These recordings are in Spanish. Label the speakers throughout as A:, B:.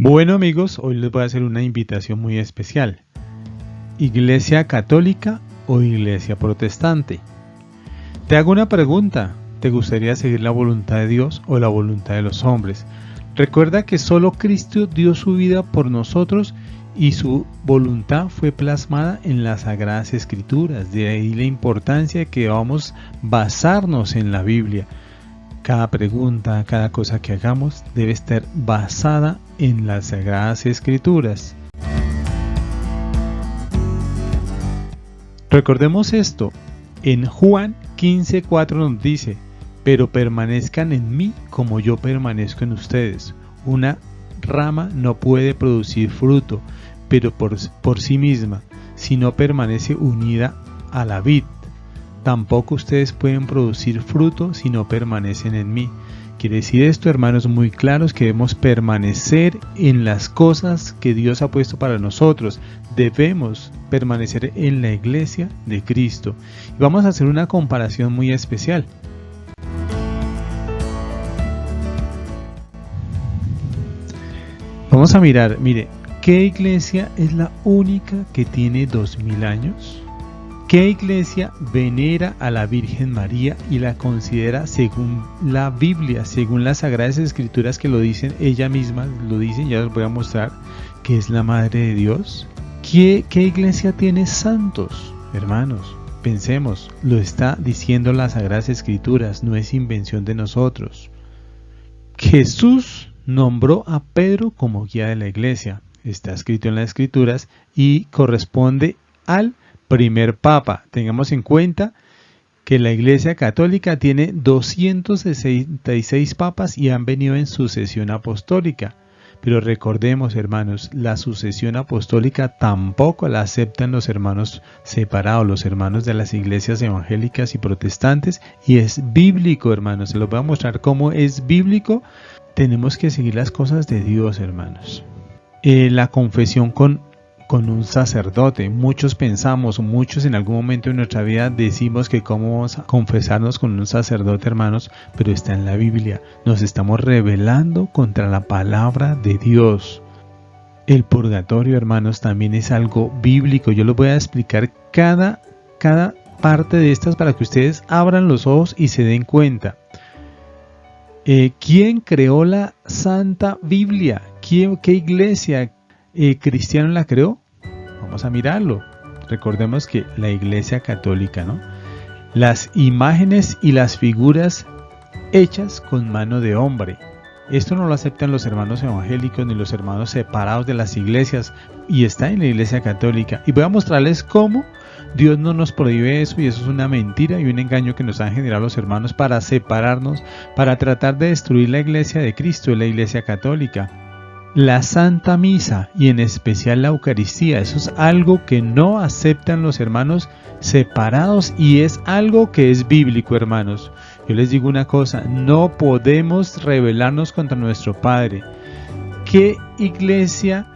A: Bueno amigos, hoy les voy a hacer una invitación muy especial. ¿Iglesia católica o iglesia protestante? Te hago una pregunta. ¿Te gustaría seguir la voluntad de Dios o la voluntad de los hombres? Recuerda que solo Cristo dio su vida por nosotros y su voluntad fue plasmada en las Sagradas Escrituras. De ahí la importancia de que vamos a basarnos en la Biblia. Cada pregunta, cada cosa que hagamos debe estar basada en las Sagradas Escrituras. Recordemos esto, en Juan 15:4 nos dice: pero permanezcan en mí como yo permanezco en ustedes. Una rama no puede producir fruto, pero por sí misma, si no permanece unida a la vid. Tampoco ustedes pueden producir fruto si no permanecen en mí. Quiere decir esto, hermanos, muy claros, que debemos permanecer en las cosas que Dios ha puesto para nosotros. Debemos permanecer en la iglesia de Cristo. Y vamos a hacer una comparación muy especial. Vamos a mirar, mire, ¿qué iglesia es la única que tiene 2000 años? ¿Qué iglesia venera a la Virgen María y la considera, según la Biblia, según las Sagradas Escrituras que lo dicen, ella misma lo dicen, ya les voy a mostrar, que es la Madre de Dios? ¿Qué iglesia tiene santos? Hermanos, pensemos, lo está diciendo las Sagradas Escrituras, no es invención de nosotros. Jesús nombró a Pedro como guía de la iglesia, está escrito en las Escrituras y corresponde al primer papa. Tengamos en cuenta que la Iglesia Católica tiene 266 papas y han venido en sucesión apostólica. Pero recordemos, hermanos, la sucesión apostólica tampoco la aceptan los hermanos separados, los hermanos de las iglesias evangélicas y protestantes, y es bíblico, hermanos. Se los voy a mostrar cómo es bíblico. Tenemos que seguir las cosas de Dios, hermanos. La confesión con un sacerdote. Muchos pensamos, muchos en algún momento de nuestra vida decimos que cómo vamos a confesarnos con un sacerdote, hermanos, pero está en la Biblia. Nos estamos rebelando contra la palabra de Dios. El purgatorio, hermanos, también es algo bíblico. Yo les voy a explicar cada parte de estas para que ustedes abran los ojos y se den cuenta. ¿Quién creó la Santa Biblia? ¿Qué iglesia cristiana la creó? Vamos a mirarlo. Recordemos que la Iglesia Católica, ¿no? Las imágenes y las figuras hechas con mano de hombre. Esto no lo aceptan los hermanos evangélicos ni los hermanos separados de las iglesias, y está en la Iglesia Católica. Y voy a mostrarles cómo Dios no nos prohíbe eso, y eso es una mentira y un engaño que nos han generado los hermanos para separarnos, para tratar de destruir la Iglesia de Cristo, la Iglesia Católica. La Santa Misa y en especial la Eucaristía, eso es algo que no aceptan los hermanos separados y es algo que es bíblico, hermanos. Yo les digo una cosa, no podemos rebelarnos contra nuestro Padre. ¿Qué iglesia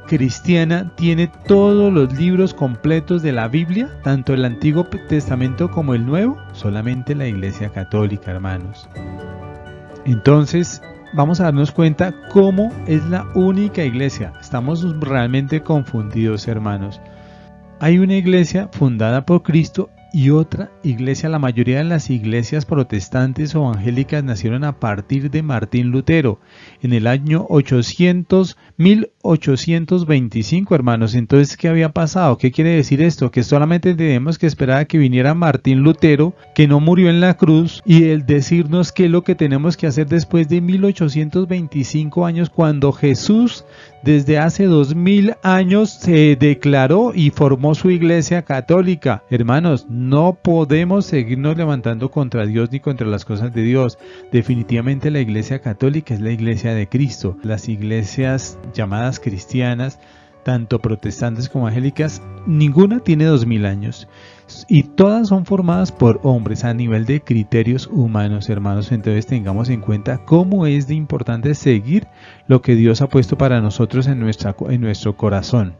A: cristiana tiene todos los libros completos de la Biblia, tanto el Antiguo Testamento como el Nuevo? Solamente la Iglesia Católica, hermanos. Entonces, vamos a darnos cuenta cómo es la única iglesia. Estamos realmente confundidos, hermanos. Hay una iglesia fundada por Cristo y otra iglesia. La mayoría de las iglesias protestantes o evangélicas nacieron a partir de Martín Lutero en el año 1825, hermanos. Entonces, ¿qué había pasado? ¿Qué quiere decir esto? Que solamente tenemos que esperar a que viniera Martín Lutero, que no murió en la cruz, y el decirnos qué es lo que tenemos que hacer después de 1825 años, cuando Jesús desde hace 2000 años se declaró y formó su iglesia católica. Hermanos, no podemos seguirnos levantando contra Dios ni contra las cosas de Dios. Definitivamente la iglesia católica es la iglesia de Cristo. Las iglesias llamadas cristianas, tanto protestantes como evangélicas, ninguna tiene 2000 años. Y todas son formadas por hombres a nivel de criterios humanos, hermanos. Entonces tengamos en cuenta cómo es de importante seguir lo que Dios ha puesto para nosotros en nuestro corazón.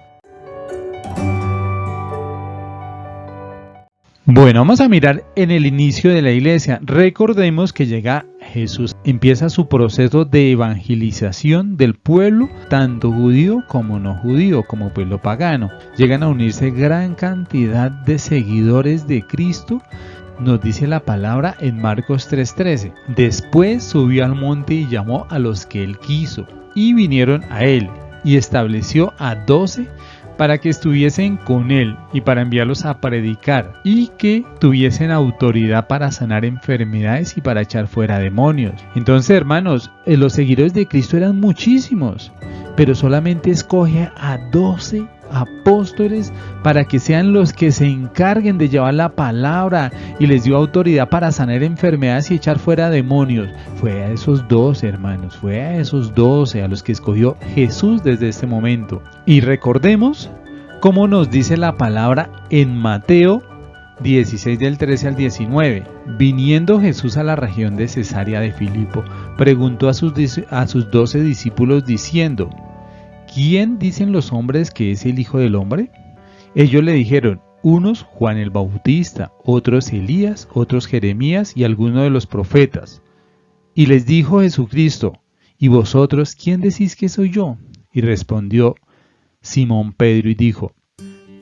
A: Bueno, vamos a mirar en el inicio de la iglesia. Recordemos que llega Jesús empieza su proceso de evangelización del pueblo, tanto judío como no judío, como pueblo pagano. Llegan a unirse gran cantidad de seguidores de Cristo. Nos dice la palabra en Marcos 3:13. Después subió al monte y llamó a los que él quiso, y vinieron a él, y estableció a 12 para que estuviesen con él y para enviarlos a predicar, y que tuviesen autoridad para sanar enfermedades y para echar fuera demonios. Entonces, hermanos, los seguidores de Cristo eran muchísimos, pero solamente escoge a 12 apóstoles para que sean los que se encarguen de llevar la palabra, y les dio autoridad para sanar enfermedades y echar fuera demonios. Fue a esos 12, hermanos, fue a esos 12 a los que escogió Jesús desde este momento. Y recordemos cómo nos dice la palabra en Mateo 16 del 13 al 19. Viniendo Jesús a la región de Cesarea de Filipo, preguntó a sus 12 discípulos diciendo: ¿quién dicen los hombres que es el Hijo del Hombre? Ellos le dijeron: unos Juan el Bautista, otros Elías, otros Jeremías y algunos de los profetas. Y les dijo Jesucristo: ¿y vosotros quién decís que soy yo? Y respondió Simón Pedro y dijo: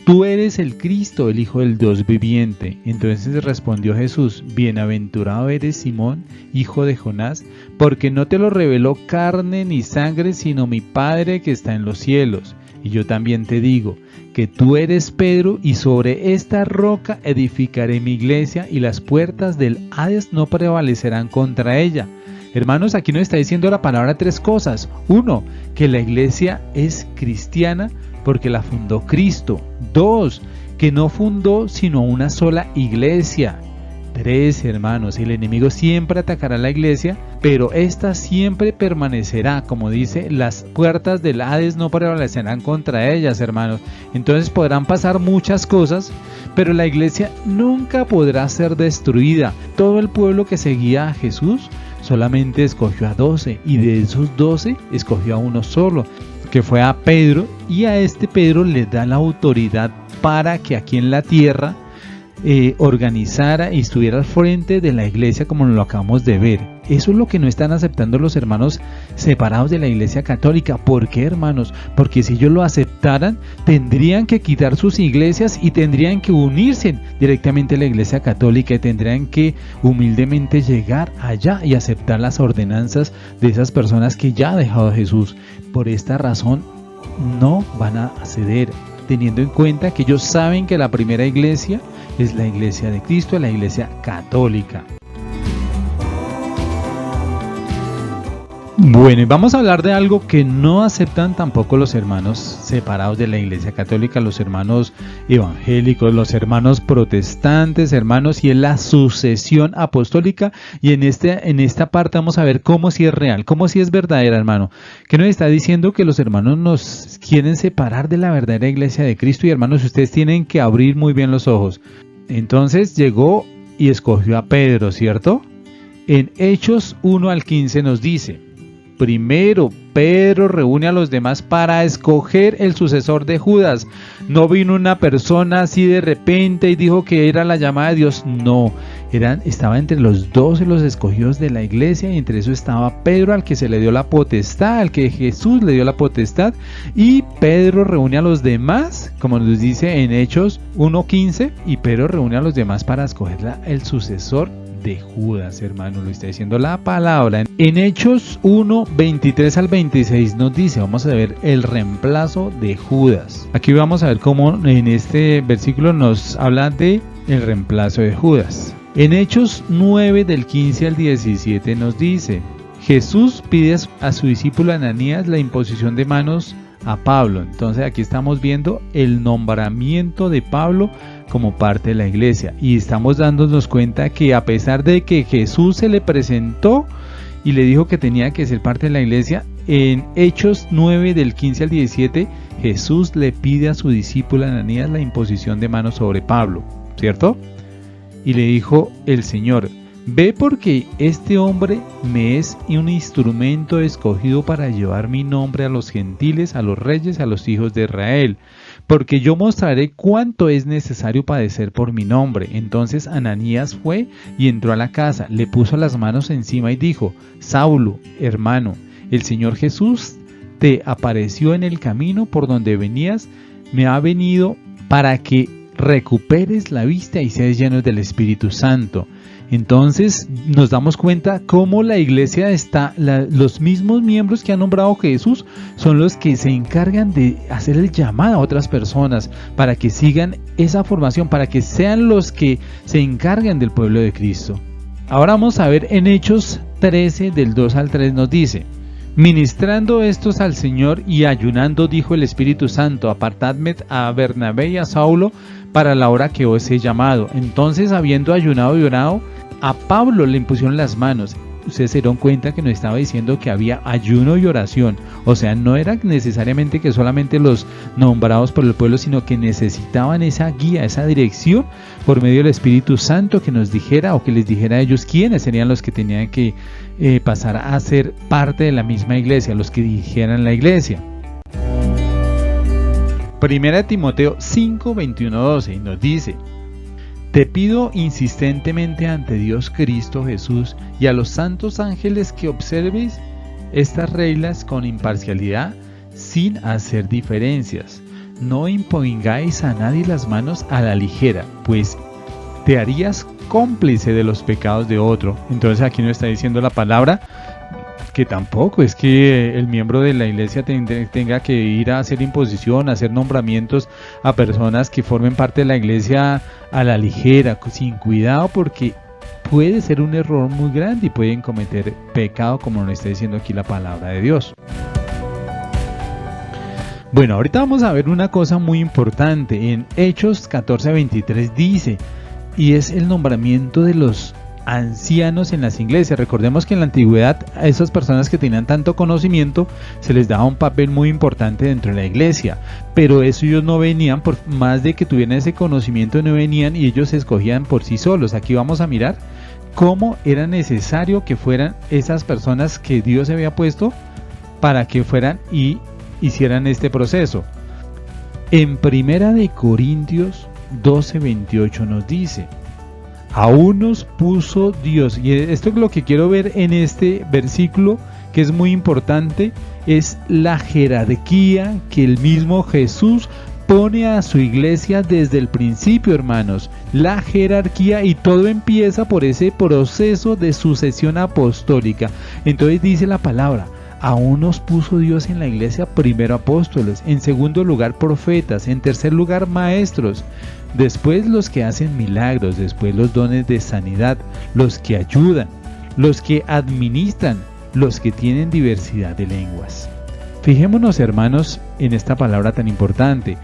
A: tú eres el Cristo, el Hijo del Dios viviente. Entonces respondió Jesús: bienaventurado eres Simón, hijo de Jonás, porque no te lo reveló carne ni sangre, sino mi Padre que está en los cielos. Y yo también te digo que tú eres Pedro, y sobre esta roca edificaré mi iglesia, y las puertas del Hades no prevalecerán contra ella. Hermanos, aquí nos está diciendo la palabra 3 cosas. 1, que la iglesia es cristiana porque la fundó Cristo. 2, que no fundó sino una sola iglesia. 3, hermanos, el enemigo siempre atacará a la iglesia, pero esta siempre permanecerá. Como dice, las puertas del Hades no prevalecerán contra ellas, hermanos. Entonces podrán pasar muchas cosas, pero la iglesia nunca podrá ser destruida. Todo el pueblo que seguía a Jesús solamente escogió a 12, y de esos 12 escogió a uno solo, que fue a Pedro, y a este Pedro le da la autoridad para que aquí en la tierra organizara y estuviera al frente de la iglesia, como lo acabamos de ver. Eso es lo que no están aceptando los hermanos separados de la iglesia católica. ¿Por qué, hermanos? Porque si ellos lo aceptaran, tendrían que quitar sus iglesias y tendrían que unirse directamente a la iglesia católica, y tendrían que humildemente llegar allá y aceptar las ordenanzas de esas personas que ya ha dejado Jesús. Por esta razón no van a ceder, teniendo en cuenta que ellos saben que la primera iglesia es la iglesia de Cristo, la iglesia católica. Bueno, y vamos a hablar de algo que no aceptan tampoco los hermanos separados de la iglesia católica, los hermanos evangélicos, los hermanos protestantes, hermanos, y es la sucesión apostólica. Y en esta parte vamos a ver cómo sí es real, cómo sí es verdadera, hermano. Que nos está diciendo que los hermanos nos quieren separar de la verdadera iglesia de Cristo, y hermanos, ustedes tienen que abrir muy bien los ojos. Entonces llegó y escogió a Pedro, ¿cierto? En Hechos 1 al 15 nos dice: primero, Pedro reúne a los demás para escoger el sucesor de Judas. No vino una persona así de repente y dijo que era la llamada de Dios. No, estaba entre los 12 los escogidos de la iglesia, y entre eso estaba Pedro, al que se le dio la potestad, al que Jesús le dio la potestad. Y Pedro reúne a los demás, como nos dice en Hechos 1:15, y Pedro reúne a los demás para escoger el sucesor de Judas, hermano, lo está diciendo la palabra. En Hechos 1:23 al 26 nos dice, vamos a ver el reemplazo de Judas. Aquí vamos a ver cómo en este versículo nos habla de el reemplazo de Judas. En Hechos 9 del 15 al 17 nos dice: Jesús pide a su discípulo Ananías la imposición de manos a Pablo. Entonces aquí estamos viendo el nombramiento de Pablo como parte de la iglesia, y estamos dándonos cuenta que a pesar de que Jesús se le presentó y le dijo que tenía que ser parte de la iglesia, en Hechos 9 del 15 al 17 Jesús le pide a su discípulo Ananías la imposición de manos sobre Pablo, ¿cierto? Y le dijo el Señor: ve, porque este hombre me es un instrumento escogido para llevar mi nombre a los gentiles, a los reyes, a los hijos de Israel, porque yo mostraré cuánto es necesario padecer por mi nombre. Entonces Ananías fue y entró a la casa, le puso las manos encima y dijo: Saulo, hermano, el Señor Jesús te apareció en el camino por donde venías, me ha venido para que recuperes la vista y seas llenos del Espíritu Santo. Entonces nos damos cuenta cómo la iglesia está, los mismos miembros que ha nombrado Jesús son los que se encargan de hacer el llamado a otras personas para que sigan esa formación, para que sean los que se encarguen del pueblo de Cristo. Ahora vamos a ver en Hechos 13 del 2 al 3 nos dice: ministrando estos al Señor y ayunando, dijo el Espíritu Santo: apartadme a Bernabé y a Saulo para la hora que os he llamado. Entonces, habiendo ayunado y orado, a Pablo le impusieron las manos. Ustedes se dieron cuenta que nos estaba diciendo que había ayuno y oración. O sea, no era necesariamente que solamente los nombrados por el pueblo, sino que necesitaban esa guía, esa dirección por medio del Espíritu Santo que nos dijera, o que les dijera a ellos quiénes serían los que tenían que pasar a ser parte de la misma iglesia, los que dirigieran la iglesia. Primera Timoteo 5, 21, 12 nos dice: te pido insistentemente ante Dios Cristo Jesús y a los santos ángeles que observéis estas reglas con imparcialidad, sin hacer diferencias. No impongáis a nadie las manos a la ligera, pues te harías cómplice de los pecados de otro. Entonces aquí nos está diciendo la palabra que tampoco es que el miembro de la iglesia tenga que ir a hacer imposición, a hacer nombramientos a personas que formen parte de la iglesia a la ligera, sin cuidado, porque puede ser un error muy grande y pueden cometer pecado, como nos está diciendo aquí la palabra de Dios. Bueno, ahorita vamos a ver una cosa muy importante. En Hechos 14:23 dice, y es el nombramiento de los ancianos en las iglesias. Recordemos que en la antigüedad a esas personas que tenían tanto conocimiento se les daba un papel muy importante dentro de la iglesia, pero eso ellos no venían, por más de que tuvieran ese conocimiento, no venían y ellos se escogían por sí solos. Aquí vamos a mirar cómo era necesario que fueran esas personas que Dios había puesto para que fueran y hicieran este proceso. En Primera de Corintios 12:28 nos dice: a unos puso Dios, y esto es lo que quiero ver en este versículo, que es muy importante, es la jerarquía que el mismo Jesús pone a su iglesia desde el principio, hermanos. La jerarquía, y todo empieza por ese proceso de sucesión apostólica. Entonces dice la palabra: a unos puso Dios en la iglesia, primero apóstoles, en segundo lugar profetas, en tercer lugar maestros, después los que hacen milagros, después los dones de sanidad, los que ayudan, los que administran, los que tienen diversidad de lenguas. Fijémonos, hermanos, en esta palabra tan importante.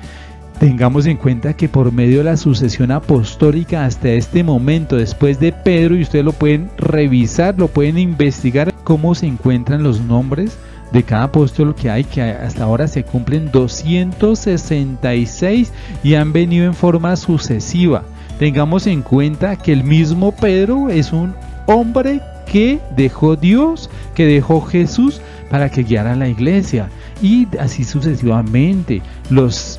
A: Tengamos en cuenta que por medio de la sucesión apostólica hasta este momento, después de Pedro, y ustedes lo pueden revisar, lo pueden investigar, cómo se encuentran los nombres de cada apóstol que hay, que hasta ahora se cumplen 266 y han venido en forma sucesiva. Tengamos en cuenta que el mismo Pedro es un hombre que dejó Dios, que dejó Jesús para que guiara a la iglesia, y así sucesivamente. Los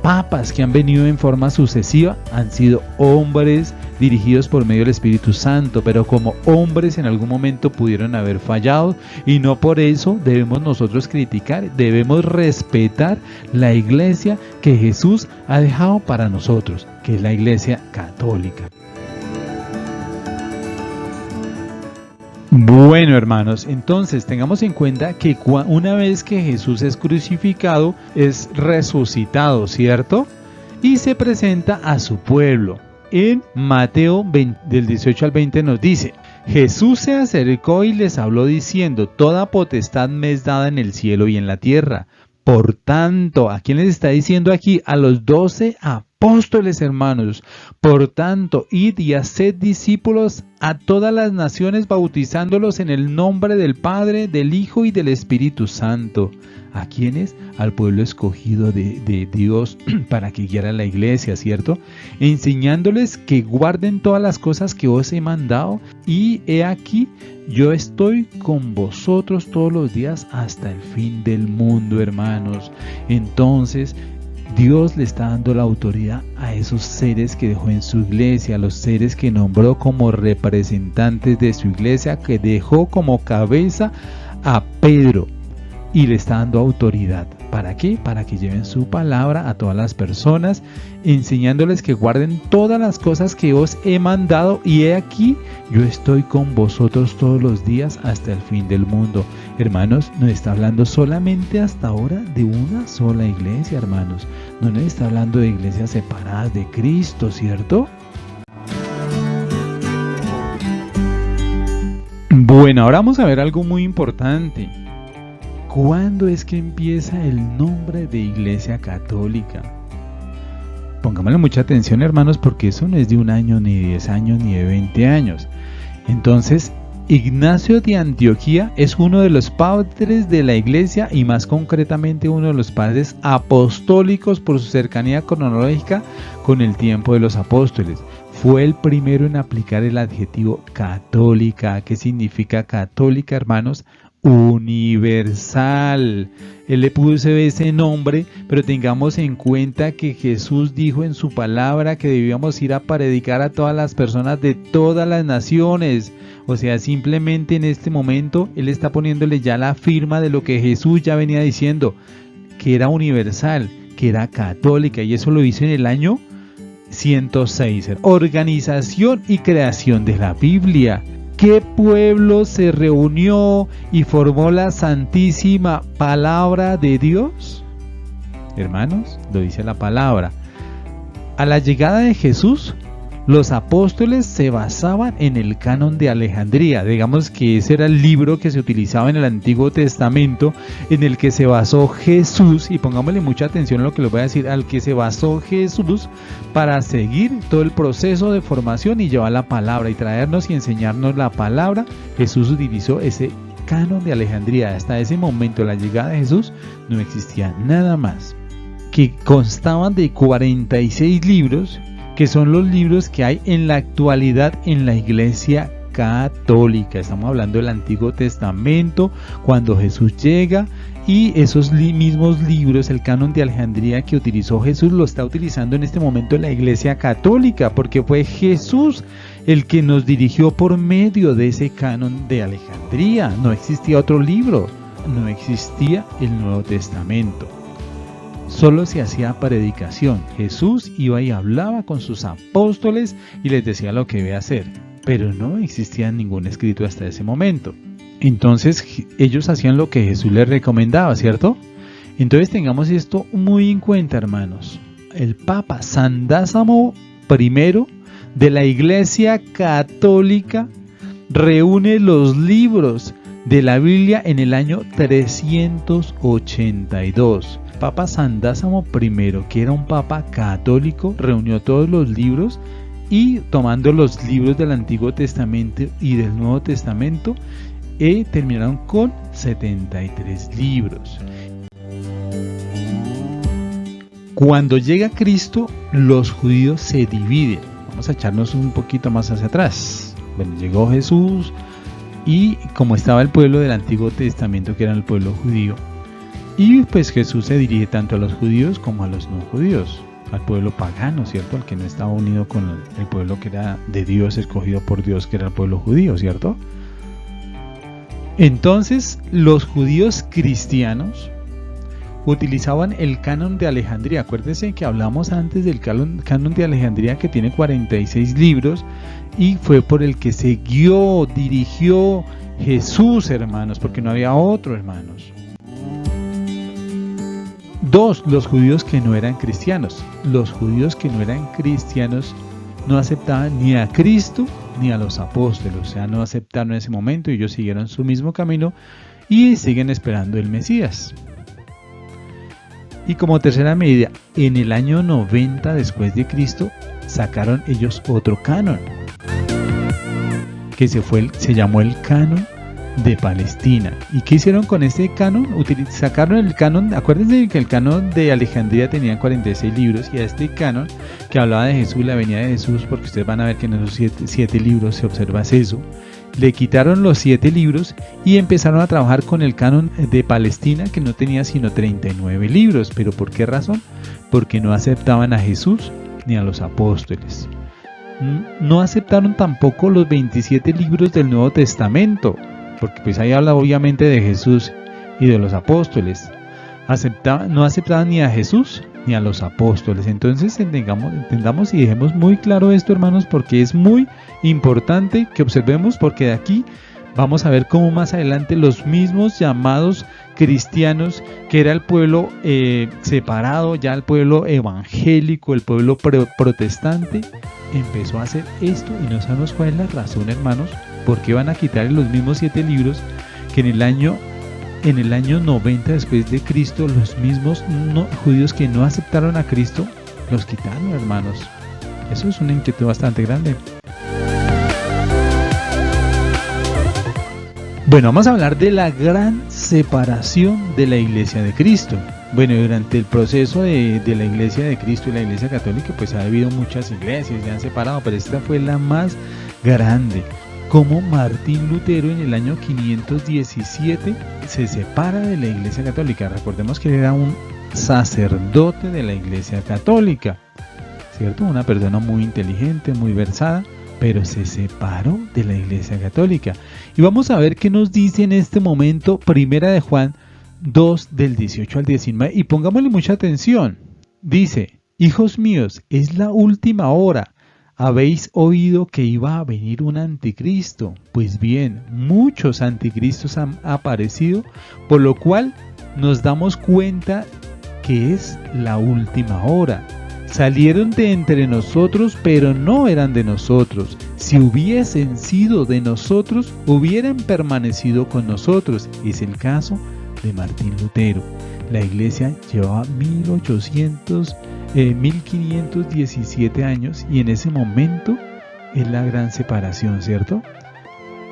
A: papas que han venido en forma sucesiva han sido hombres dirigidos por medio del Espíritu Santo, pero como hombres en algún momento pudieron haber fallado, y no por eso debemos nosotros criticar. Debemos respetar la iglesia que Jesús ha dejado para nosotros, que es la iglesia católica. Bueno, hermanos, entonces tengamos en cuenta que una vez que Jesús es crucificado, es resucitado, ¿cierto? Y se presenta a su pueblo. En Mateo 20, del 18 al 20 nos dice: Jesús se acercó y les habló diciendo: toda potestad me es dada en el cielo y en la tierra. Por tanto, ¿a quién les está diciendo aquí? A los 12 apóstoles, hermanos. Por tanto, id y haced discípulos a todas las naciones, bautizándolos en el nombre del Padre, del Hijo y del Espíritu Santo. ¿A quiénes? Al pueblo escogido de Dios para que guiara la iglesia, ¿cierto? Enseñándoles que guarden todas las cosas que os he mandado, y he aquí, yo estoy con vosotros todos los días hasta el fin del mundo, hermanos. Entonces, Dios le está dando la autoridad a esos seres que dejó en su iglesia, a los seres que nombró como representantes de su iglesia, que dejó como cabeza a Pedro, y le está dando autoridad. ¿Para qué? Para que lleven su palabra a todas las personas, enseñándoles que guarden todas las cosas que os he mandado, y he aquí, yo estoy con vosotros todos los días hasta el fin del mundo. Hermanos, nos está hablando solamente hasta ahora de una sola iglesia, hermanos. No nos está hablando de iglesias separadas de Cristo, ¿cierto? Bueno, ahora vamos a ver algo muy importante. ¿Cuándo es que empieza el nombre de Iglesia Católica? Pongámosle mucha atención, hermanos, porque eso no es de un año, ni de 10 años, ni de 20 años. Entonces, Ignacio de Antioquía es uno de los padres de la Iglesia, y más concretamente uno de los padres apostólicos por su cercanía cronológica con el tiempo de los apóstoles. Fue el primero en aplicar el adjetivo católica. ¿Qué significa católica, hermanos? Universal. Él le puso ese nombre, pero tengamos en cuenta que Jesús dijo en su palabra que debíamos ir a predicar a todas las personas de todas las naciones. O sea, simplemente en este momento Él está poniéndole ya la firma de lo que Jesús ya venía diciendo, que era universal, que era católica, y eso lo hizo en el año 106. Organización y creación de la Biblia. ¿Qué pueblo se reunió y formó la santísima palabra de Dios? Hermanos, lo dice la palabra. A la llegada de Jesús, los apóstoles se basaban en el canon de Alejandría. Digamos que ese era el libro que se utilizaba en el Antiguo Testamento, en el que se basó Jesús, y pongámosle mucha atención a lo que les voy a decir, al que se basó Jesús para seguir todo el proceso de formación y llevar la palabra y traernos y enseñarnos la palabra. Jesús utilizó ese canon de Alejandría. Hasta ese momento, la llegada de Jesús, no existía nada más, que constaban de 46 libros, que son los libros que hay en la actualidad en la Iglesia Católica. Estamos hablando del Antiguo Testamento, cuando Jesús llega, y esos mismos libros, el canon de Alejandría que utilizó Jesús, lo está utilizando en este momento la Iglesia Católica, porque fue Jesús el que nos dirigió por medio de ese canon de Alejandría. No existía otro libro, no existía el Nuevo Testamento. Solo se hacía predicación. Jesús iba y hablaba con sus apóstoles y les decía lo que debía hacer, pero no existía ningún escrito hasta ese momento. Entonces ellos hacían lo que Jesús les recomendaba, ¿cierto? Entonces tengamos esto muy en cuenta, hermanos. El Papa San Dásamo I de la Iglesia Católica reúne los libros de la Biblia en el año 382. Papa San Dásamo I, que era un papa católico, reunió todos los libros, y tomando los libros del Antiguo Testamento y del Nuevo Testamento, terminaron con 73 libros. Cuando llega Cristo, los judíos se dividen. Vamos a echarnos un poquito más hacia atrás. Bueno, llegó Jesús, y como estaba el pueblo del Antiguo Testamento, que era el pueblo judío, y pues Jesús se dirige tanto a los judíos como a los no judíos, al pueblo pagano, ¿cierto? Al que no estaba unido con el pueblo que era de Dios, escogido por Dios, que era el pueblo judío, ¿cierto? Entonces, los judíos cristianos utilizaban el canon de Alejandría. Acuérdense que hablamos antes del canon de Alejandría, que tiene 46 libros, y fue por el que se guió, dirigió Jesús, hermanos, porque no había otro, hermanos. 2. Los judíos que no eran cristianos. Los judíos que no eran cristianos no aceptaban ni a Cristo ni a los apóstoles, o sea, no aceptaron en ese momento, y ellos siguieron su mismo camino y siguen esperando el Mesías. Y como tercera medida, en el año 90 después de Cristo, sacaron ellos otro canon, que se llamó el canon de Palestina. ¿Y qué hicieron con este canon? Sacaron el canon, acuérdense que el canon de Alejandría tenía 46 libros, y a este canon que hablaba de Jesús, la venida de Jesús, porque ustedes van a ver que en esos 7 libros se observa eso, le quitaron los 7 libros y empezaron a trabajar con el canon de Palestina, que no tenía sino 39 libros. ¿Pero por qué razón? Porque no aceptaban a Jesús ni a los apóstoles. No aceptaron tampoco los 27 libros del Nuevo Testamento, porque pues ahí habla obviamente de Jesús y de los apóstoles. No aceptaban ni a Jesús ni a los apóstoles. Entonces entendamos y dejemos muy claro esto, hermanos, porque es muy importante que observemos, porque de aquí vamos a ver cómo más adelante los mismos llamados cristianos, que era el pueblo separado, ya el pueblo evangélico, el pueblo protestante, empezó a hacer esto, y no sabemos cuál es la razón, hermanos, porque van a quitar los mismos 7 libros que en el año 90 después de Cristo, los mismos judíos que no aceptaron a Cristo los quitaron, hermanos. Eso es una inquietud bastante grande. Bueno, vamos a hablar de la gran separación de la Iglesia de Cristo. Bueno, durante el proceso de la Iglesia de Cristo y la Iglesia Católica, pues ha habido muchas iglesias, se han separado, pero esta fue la más grande. Como Martín Lutero en el año 517 se separa de la Iglesia Católica. Recordemos que él era un sacerdote de la Iglesia Católica, ¿cierto? Una persona muy inteligente, muy versada, pero se separó de la Iglesia Católica. Y vamos a ver qué nos dice en este momento Primera de Juan 2 del 18 al 19, y pongámosle mucha atención. Dice: hijos míos, es la última hora. Habéis oído que iba a venir un anticristo. Pues bien, muchos anticristos han aparecido, por lo cual nos damos cuenta que es la última hora. Salieron de entre nosotros, pero no eran de nosotros. Si hubiesen sido de nosotros, hubieran permanecido con nosotros. Es el caso de Martín Lutero. La iglesia llevaba 1517 años, y en ese momento es la gran separación, ¿cierto?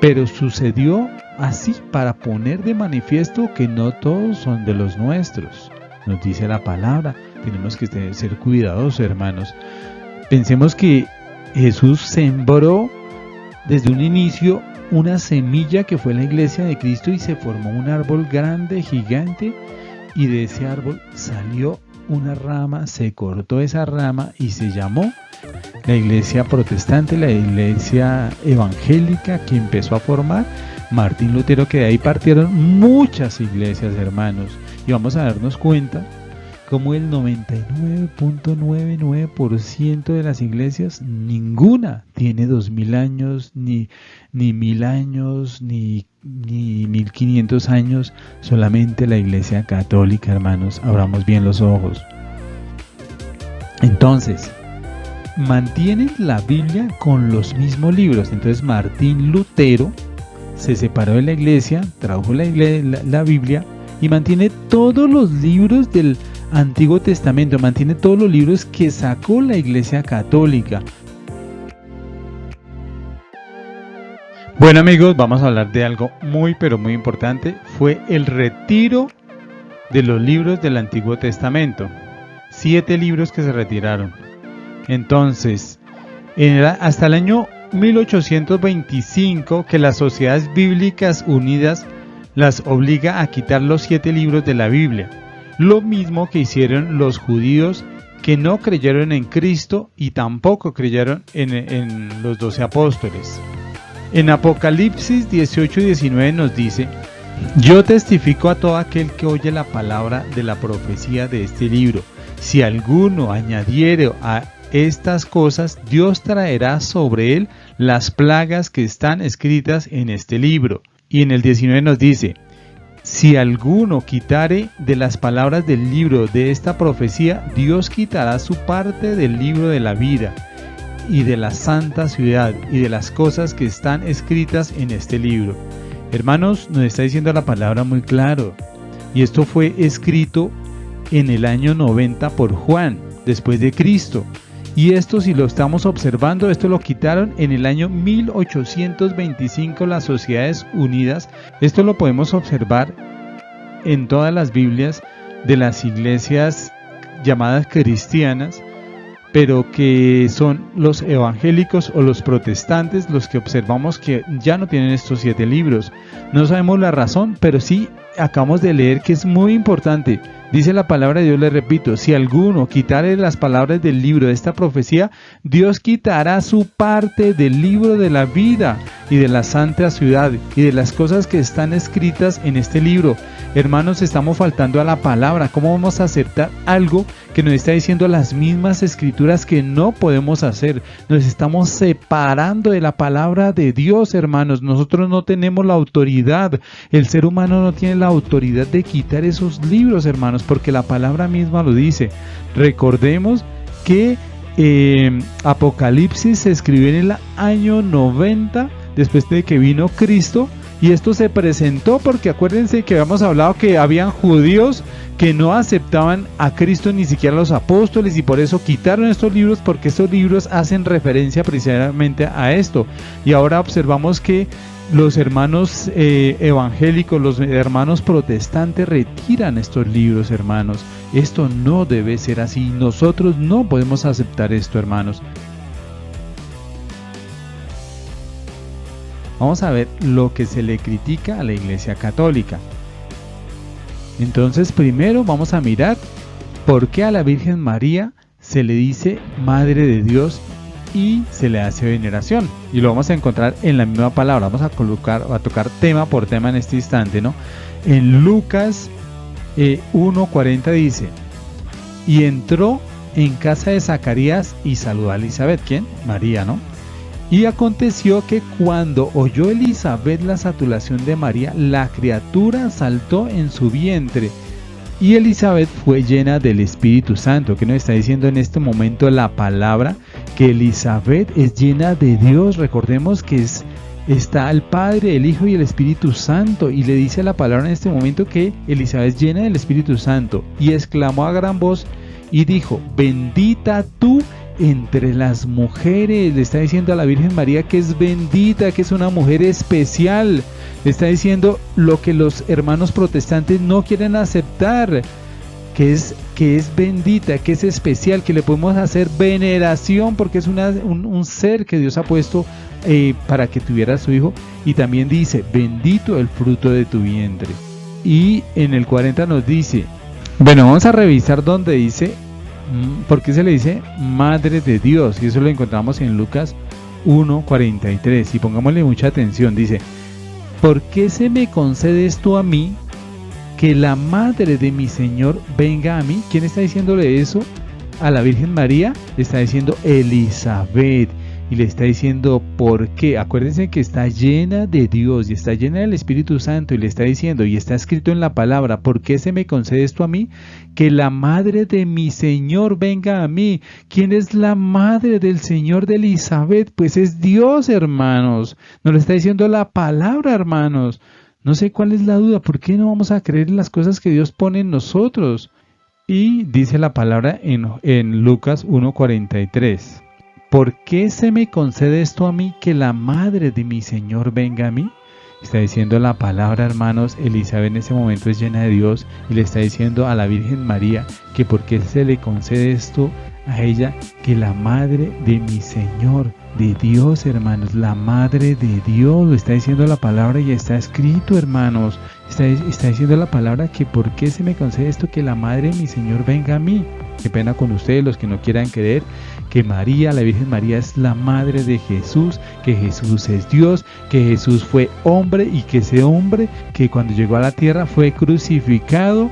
A: Pero sucedió así para poner de manifiesto que no todos son de los nuestros. Nos dice la palabra. Tenemos que ser cuidadosos, hermanos. Pensemos que Jesús sembró desde un inicio una semilla que fue la iglesia de Cristo, y se formó un árbol grande, gigante, y de ese árbol salió una rama, se cortó esa rama y se llamó la iglesia protestante, la iglesia evangélica, que empezó a formar Martín Lutero, que de ahí partieron muchas iglesias, hermanos. Y vamos a darnos cuenta como el 99.99% de las iglesias, ninguna tiene 2000 años, ni 1000 años, ni 1500 años. Solamente la iglesia católica, hermanos. Abramos bien los ojos. Entonces, mantienen la Biblia con los mismos libros. Entonces Martín Lutero se separó de la iglesia, tradujo la Biblia, y mantiene todos los libros del Antiguo Testamento, mantiene todos los libros que sacó la Iglesia Católica. Bueno, amigos, vamos a hablar de algo muy pero muy importante. Fue el retiro de los libros del Antiguo Testamento. 7 libros que se retiraron. Entonces, hasta el año 1825, que las Sociedades Bíblicas Unidas las obliga a quitar los 7 libros de la Biblia. Lo mismo que hicieron los judíos que no creyeron en Cristo y tampoco creyeron en los 12 apóstoles. En Apocalipsis 18 y 19 nos dice: yo testifico a todo aquel que oye la palabra de la profecía de este libro. Si alguno añadiere a estas cosas, Dios traerá sobre él las plagas que están escritas en este libro. Y en el 19 nos dice: si alguno quitare de las palabras del libro de esta profecía, Dios quitará su parte del libro de la vida y de la santa ciudad y de las cosas que están escritas en este libro. Hermanos, nos está diciendo la palabra muy claro. Y esto fue escrito en el año 90 por Juan, después de Cristo. Y esto, si lo estamos observando, esto lo quitaron en el año 1825 las Sociedades Unidas. Esto lo podemos observar en todas las Biblias de las iglesias llamadas cristianas, pero que son los evangélicos o los protestantes los que observamos que ya no tienen estos 7 libros. No sabemos la razón, pero sí acabamos de leer que es muy importante. Dice la palabra de Dios, le repito, si alguno quitare las palabras del libro de esta profecía, Dios quitará su parte del libro de la vida y de la santa ciudad y de las cosas que están escritas en este libro. Hermanos, estamos faltando a la palabra. ¿Cómo vamos a aceptar algo que nos está diciendo las mismas escrituras que no podemos hacer? Nos estamos separando de la palabra de Dios, hermanos. Nosotros no tenemos la autoridad. El ser humano no tiene la autoridad de quitar esos libros, hermanos, porque la palabra misma lo dice. Recordemos que Apocalipsis se escribió en el año 90 después de que vino Cristo. Y esto se presentó porque acuérdense que habíamos hablado que habían judíos que no aceptaban a Cristo, ni siquiera los apóstoles, y por eso quitaron estos libros, porque estos libros hacen referencia precisamente a esto. Y ahora observamos que los hermanos evangélicos, los hermanos protestantes retiran estos libros, hermanos. Esto no debe ser así. Nosotros no podemos aceptar esto, hermanos. Vamos a ver lo que se le critica a la Iglesia Católica. Entonces, primero vamos a mirar por qué a la Virgen María se le dice Madre de Dios y se le hace veneración. Y lo vamos a encontrar en la misma palabra. Vamos a tocar tema por tema en este instante, ¿no? En Lucas 1:40 dice: y entró en casa de Zacarías y saludó a Elizabeth. ¿Quién? María, ¿no? Y aconteció que cuando oyó Elizabeth la saturación de María, la criatura saltó en su vientre. Y Elizabeth fue llena del Espíritu Santo. ¿Qué nos está diciendo en este momento la palabra? Que Elizabeth es llena de Dios. Recordemos que está el Padre, el Hijo y el Espíritu Santo. Y le dice la palabra en este momento que Elizabeth es llena del Espíritu Santo. Y exclamó a gran voz y dijo: bendita tú entre las mujeres. Le está diciendo a la Virgen María que es bendita, que es una mujer especial. Le está diciendo lo que los hermanos protestantes no quieren aceptar, que es bendita, que es especial, que le podemos hacer veneración porque es un ser que Dios ha puesto para que tuviera a su hijo. Y también dice: bendito el fruto de tu vientre. Y en el 40 nos dice, bueno, vamos a revisar donde dice ¿por qué se le dice Madre de Dios? Y eso lo encontramos en Lucas 1:43. Y pongámosle mucha atención. Dice: ¿por qué se me concede esto a mí, que la madre de mi Señor venga a mí? ¿Quién está diciéndole eso a la Virgen María? Le está diciendo Elizabeth. Y le está diciendo ¿por qué? Acuérdense que está llena de Dios y está llena del Espíritu Santo, y le está diciendo, y está escrito en la palabra: ¿por qué se me concede esto a mí? Que la madre de mi Señor venga a mí. ¿Quién es la madre del Señor de Elizabeth? Pues es Dios, hermanos. Nos lo está diciendo la palabra, hermanos. No sé cuál es la duda. ¿Por qué no vamos a creer en las cosas que Dios pone en nosotros? Y dice la palabra en Lucas 1:43. ¿Por qué se me concede esto a mí, que la madre de mi Señor venga a mí? Está diciendo la palabra, hermanos. Elizabeth en ese momento es llena de Dios y le está diciendo a la Virgen María que por qué se le concede esto a ella, que la madre de mi Señor, de Dios, hermanos, la madre de Dios. Lo está diciendo la palabra y está escrito, hermanos. Está diciendo la palabra que por qué se me concede esto, que la madre de mi Señor venga a mí. Qué pena con ustedes los que no quieran creer que María, la Virgen María, es la madre de Jesús, que Jesús es Dios, que Jesús fue hombre y que ese hombre que cuando llegó a la tierra fue crucificado,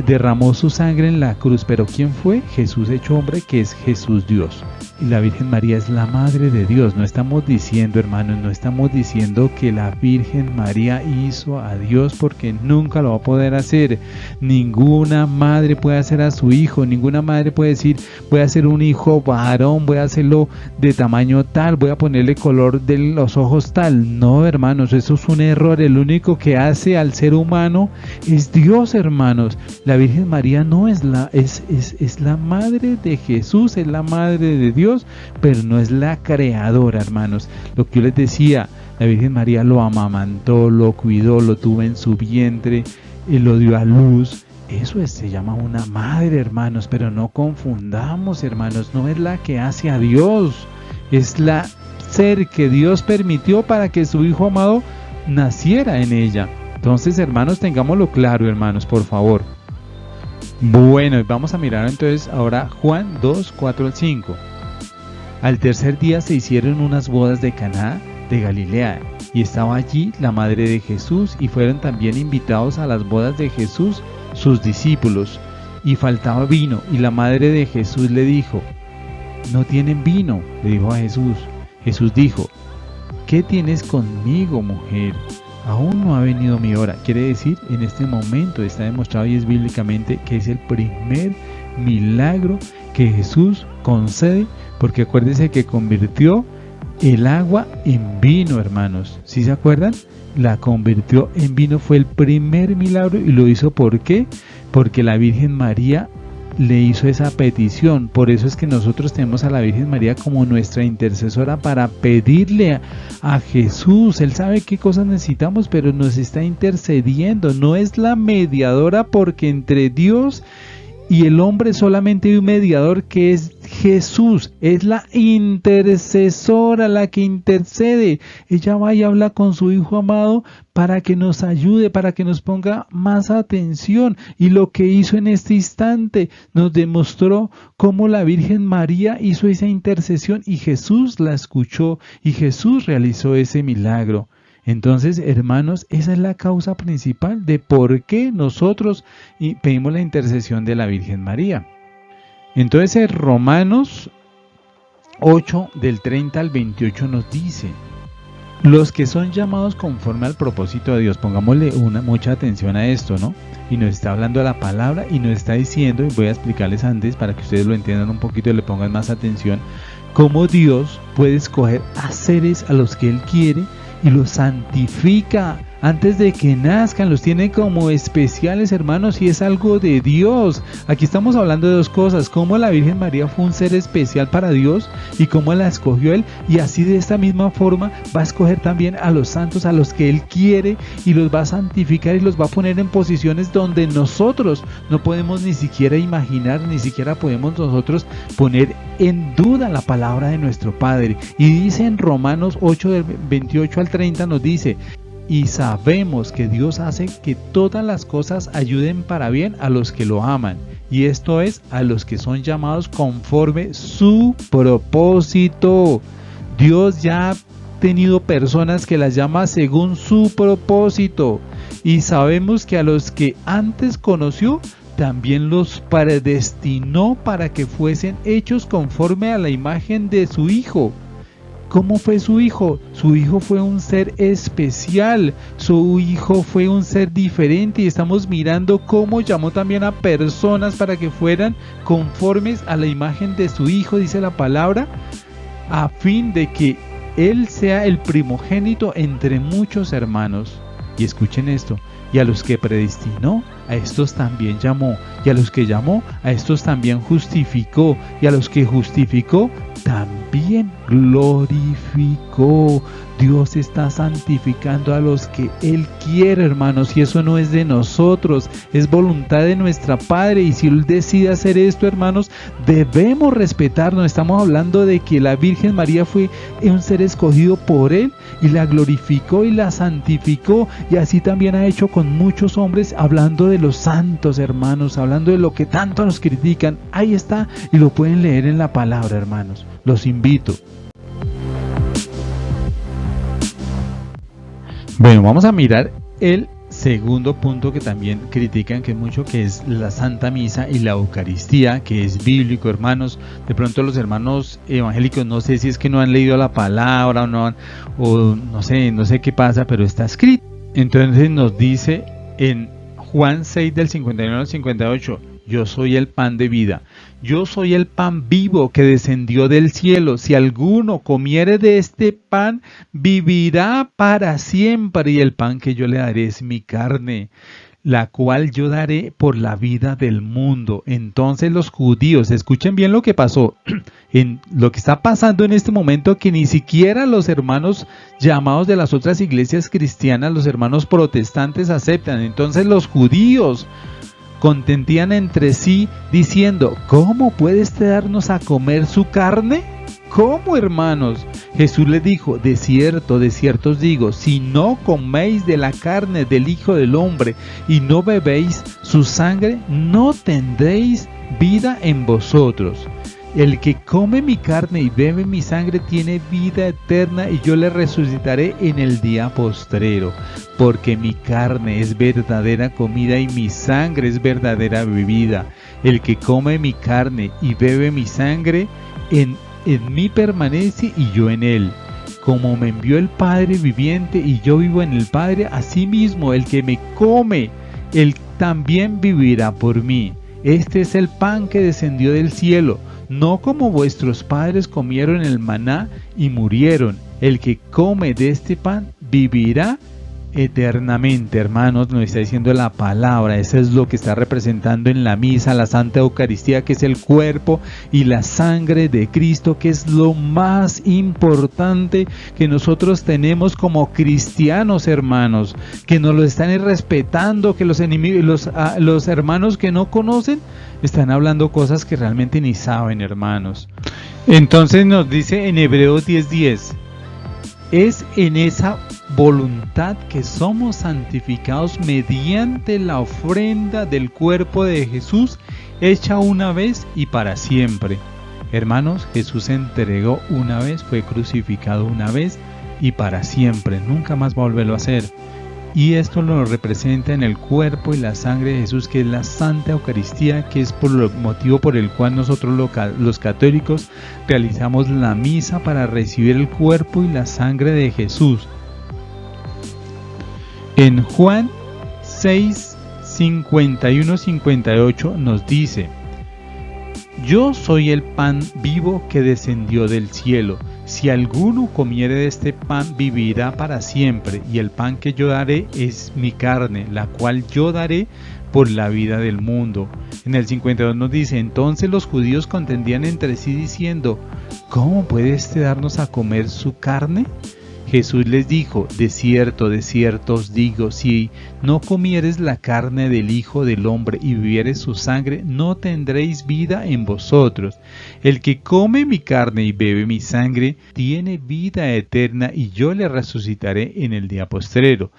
A: derramó su sangre en la cruz. Pero ¿quién fue? Jesús hecho hombre, que es Jesús Dios. Y la Virgen María es la madre de Dios. No estamos diciendo, hermanos, no estamos diciendo que la Virgen María hizo a Dios, porque nunca lo va a poder hacer. Ninguna madre puede hacer a su hijo, ninguna madre puede decir: voy a hacer un hijo a Aarón, voy a hacerlo de tamaño tal, voy a ponerle color de los ojos tal. No, hermanos, eso es un error. El único que hace al ser humano es Dios, hermanos. La Virgen María no es es la madre de Jesús, es la madre de Dios, pero no es la creadora, hermanos. Lo que yo les decía, la Virgen María lo amamantó, lo cuidó, lo tuvo en su vientre, y lo dio a luz. Eso se llama una madre, hermanos, pero no confundamos, hermanos, no es la que hace a Dios, es la ser que Dios permitió para que su Hijo amado naciera en ella. Entonces, hermanos, tengámoslo claro, hermanos, por favor. Bueno, vamos a mirar entonces ahora Juan 2, 4 al 5. Al tercer día se hicieron unas bodas de Caná de Galilea, y estaba allí la madre de Jesús, y fueron también invitados a las bodas de Jesús sus discípulos, y faltaba vino, y la madre de Jesús le dijo: no tienen vino, le dijo a Jesús. Jesús dijo: ¿qué tienes conmigo, mujer? Aún no ha venido mi hora. Quiere decir, en este momento está demostrado y es bíblicamente que es el primer milagro que Jesús concede, porque acuérdense que convirtió el agua en vino, hermanos. ¿Sí se acuerdan? La convirtió en vino, fue el primer milagro, y lo hizo ¿por qué? Porque la Virgen María le hizo esa petición. Por eso es que nosotros tenemos a la Virgen María como nuestra intercesora para pedirle a Jesús. Él sabe qué cosas necesitamos, pero nos está intercediendo. No es la mediadora, porque entre Dios y el hombre solamente hay un mediador, que es Jesús. Es la intercesora la que intercede. Ella va y habla con su Hijo amado para que nos ayude, para que nos ponga más atención. Y lo que hizo en este instante nos demostró cómo la Virgen María hizo esa intercesión, y Jesús la escuchó, y Jesús realizó ese milagro. Entonces, hermanos, esa es la causa principal de por qué nosotros pedimos la intercesión de la Virgen María. Entonces, en Romanos 8, del 30 al 28 nos dice: los que son llamados conforme al propósito de Dios. Pongámosle mucha atención a esto, ¿no? Y nos está hablando la palabra y nos está diciendo, y voy a explicarles antes para que ustedes lo entiendan un poquito y le pongan más atención, cómo Dios puede escoger a seres a los que Él quiere y los santifica antes de que nazcan, los tiene como especiales, hermanos, y es algo de Dios. Aquí estamos hablando de dos cosas: cómo la Virgen María fue un ser especial para Dios y cómo la escogió Él, y así de esta misma forma va a escoger también a los santos a los que Él quiere, y los va a santificar y los va a poner en posiciones donde nosotros no podemos ni siquiera imaginar, ni siquiera podemos nosotros poner en duda la palabra de nuestro Padre. Y dice en Romanos 8, del 28 al 30, nos dice: y sabemos que Dios hace que todas las cosas ayuden para bien a los que lo aman, y esto es, a los que son llamados conforme su propósito. Dios ya ha tenido personas que las llama según su propósito, y sabemos que a los que antes conoció, también los predestinó para que fuesen hechos conforme a la imagen de su Hijo. ¿Cómo fue su Hijo? Su Hijo fue un ser especial, su Hijo fue un ser diferente, y estamos mirando cómo llamó también a personas para que fueran conformes a la imagen de su Hijo, dice la palabra, a fin de que Él sea el primogénito entre muchos hermanos. Y escuchen esto: y a los que predestinó, a estos también llamó, y a los que llamó, a estos también justificó, y a los que justificó, también glorificó. Dios está santificando a los que Él quiere, hermanos, y eso no es de nosotros, es voluntad de nuestra Padre, y si Él decide hacer esto, hermanos, debemos respetarnos. Estamos hablando de que la Virgen María fue un ser escogido por Él, y la glorificó y la santificó, y así también ha hecho con muchos hombres, hablando de los santos, hermanos, hablando de lo que tanto nos critican. Ahí está, y lo pueden leer en la palabra, hermanos. Los invito. Bueno, vamos a mirar el segundo punto que también critican que mucho, que es la Santa Misa y la Eucaristía, que es bíblico, hermanos. De pronto los hermanos evangélicos, no sé si es que no han leído la palabra o no sé qué pasa, pero está escrito. Entonces nos dice en Juan 6, del 59 al 58: yo soy el pan de vida. Yo soy el pan vivo que descendió del cielo. Si alguno comiere de este pan, vivirá para siempre. Y el pan que yo le daré es mi carne, la cual yo daré por la vida del mundo. Entonces los judíos, escuchen bien lo que pasó, en lo que está pasando en este momento, que ni siquiera los hermanos llamados de las otras iglesias cristianas, los hermanos protestantes, aceptan. Entonces los judíos contendían entre sí diciendo, ¿cómo puede este darnos a comer su carne? ¿Cómo, hermanos? Jesús les dijo, de cierto os digo, si no coméis de la carne del Hijo del Hombre y no bebéis su sangre, no tendréis vida en vosotros. El que come mi carne y bebe mi sangre tiene vida eterna y yo le resucitaré en el día postrero, porque mi carne es verdadera comida y mi sangre es verdadera bebida. El que come mi carne y bebe mi sangre, en mí permanece y yo en él. Como me envió el Padre viviente y yo vivo en el Padre, asimismo el que me come, él también vivirá por mí. Este es el pan que descendió del cielo, no como vuestros padres comieron el maná y murieron. El que come de este pan vivirá eternamente. Hermanos, nos está diciendo la palabra. Eso es lo que está representando en la misa, la Santa Eucaristía, que es el cuerpo y la sangre de Cristo, que es lo más importante que nosotros tenemos como cristianos, hermanos, que nos lo están respetando, que los enemigos, los hermanos que no conocen están hablando cosas que realmente ni saben, hermanos. Entonces nos dice en Hebreos 10:10, es en esa voluntad que somos santificados mediante la ofrenda del cuerpo de Jesús, hecha una vez y para siempre. Hermanos, Jesús se entregó una vez, fue crucificado una vez y para siempre, nunca más va a volverlo a hacer. Y esto lo representa en el cuerpo y la sangre de Jesús, que es la Santa Eucaristía, que es por el motivo por el cual nosotros los católicos realizamos la misa para recibir el cuerpo y la sangre de Jesús. En Juan 6, 51-58 nos dice, yo soy el pan vivo que descendió del cielo. Si alguno comiere de este pan, vivirá para siempre, y el pan que yo daré es mi carne, la cual yo daré por la vida del mundo. En el 52 nos dice, entonces los judíos contendían entre sí diciendo, ¿cómo puede este darnos a comer su carne? Jesús les dijo, de cierto os digo, si no comieres la carne del Hijo del Hombre y bebieres su sangre, no tendréis vida en vosotros. El que come mi carne y bebe mi sangre, tiene vida eterna y yo le resucitaré en el día postrero.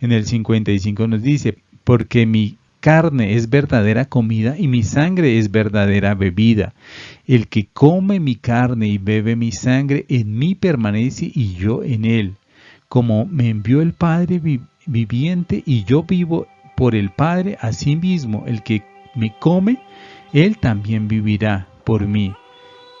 A: En el 55 nos dice, porque mi carne es verdadera comida y mi sangre es verdadera bebida. El que come mi carne y bebe mi sangre, en mí permanece y yo en él. Como me envió el Padre viviente y yo vivo por el Padre, asimismo el que me come, él también vivirá por mí.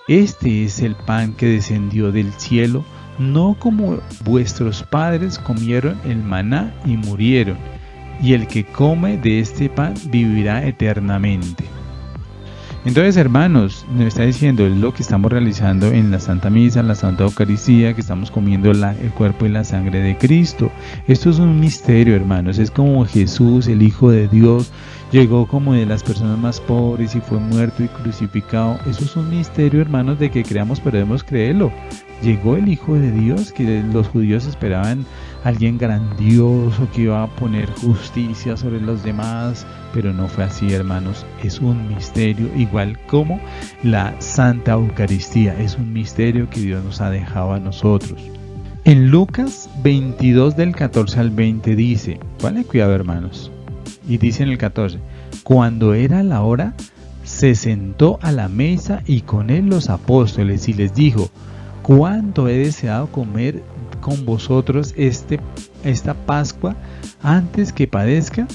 A: Este es el pan que descendió del cielo, no como vuestros padres comieron el maná y murieron. Y el que come de este pan vivirá eternamente. Entonces, hermanos, nos está diciendo es lo que estamos realizando en la Santa Misa, en la Santa Eucaristía, que estamos comiendo el cuerpo y la sangre de Cristo. Esto es un misterio, hermanos. Es como Jesús, el Hijo de Dios, llegó como de las personas más pobres y fue muerto y crucificado. Eso es un misterio, hermanos, de que creamos, pero debemos creerlo. Llegó el Hijo de Dios, que los judíos esperaban alguien grandioso que iba a poner justicia sobre los demás, pero no fue así, hermanos. Es un misterio, igual como la Santa Eucaristía, es un misterio que Dios nos ha dejado a nosotros. En Lucas 22 del 14 al 20 dice, ponle cuidado, hermanos, y dice en el 14, cuando era la hora, se sentó a la mesa y con él los apóstoles y les dijo, cuánto he deseado comer con vosotros esta Pascua antes que padezca,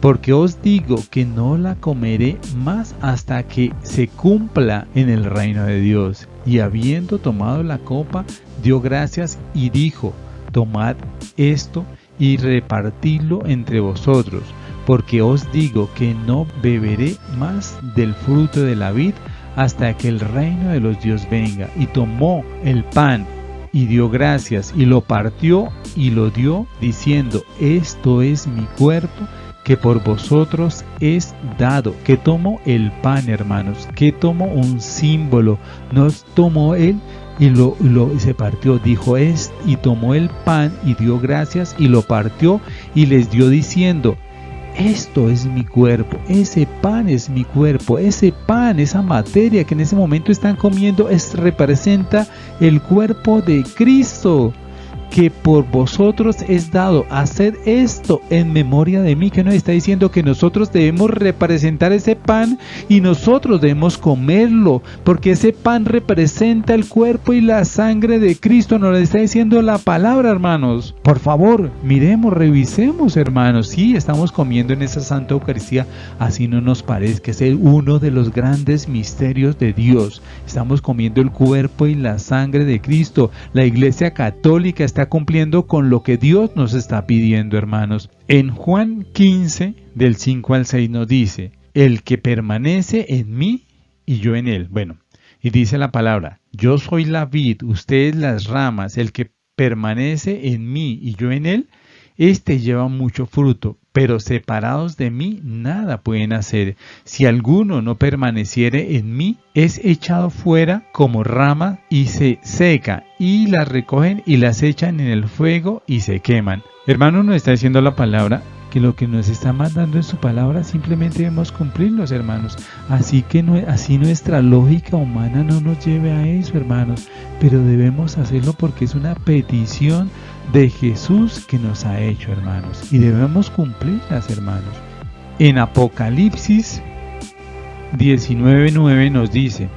A: porque os digo que no la comeré más hasta que se cumpla en el reino de Dios. Y habiendo tomado la copa, dio gracias y dijo, tomad esto y repartidlo entre vosotros, porque os digo que no beberé más del fruto de la vid hasta que el reino de los Dios venga. Y tomó el pan y dio gracias y lo partió y lo dio diciendo: esto es mi cuerpo que por vosotros es dado. Que tomó el pan, hermanos, que tomó un símbolo, no tomó él y se partió, dijo y tomó el pan y dio gracias y lo partió y les dio diciendo: esto es mi cuerpo. Ese pan es mi cuerpo. Ese pan, esa materia que en ese momento están comiendo, representa el cuerpo de Cristo, que por vosotros es dado. Haced esto en memoria de mí. Que nos está diciendo que nosotros debemos representar ese pan y nosotros debemos comerlo, porque ese pan representa el cuerpo y la sangre de Cristo. Nos lo está diciendo la palabra, hermanos. Por favor, miremos, revisemos, hermanos. Sí, estamos comiendo en esa Santa Eucaristía, así no nos parezca, es uno de los grandes misterios de Dios. Estamos comiendo el cuerpo y la sangre de Cristo. La Iglesia Católica está cumpliendo con lo que Dios nos está pidiendo, hermanos. En Juan 15, del 5 al 6 nos dice: el que permanece en mí y yo en él. Bueno, y dice la palabra: yo soy la vid, ustedes las ramas. El que permanece en mí y yo en él, este lleva mucho fruto, pero separados de mí nada pueden hacer. Si alguno no permaneciere en mí, es echado fuera como rama y se seca, y las recogen y las echan en el fuego y se queman. Hermano, nos está diciendo la palabra que lo que nos está mandando en su palabra simplemente debemos cumplirlos, hermanos. Así nuestra lógica humana no nos lleve a eso, hermanos, pero debemos hacerlo porque es una petición de Jesús que nos ha hecho, hermanos, y debemos cumplirlas, hermanos. En Apocalipsis 19:9 nos dice: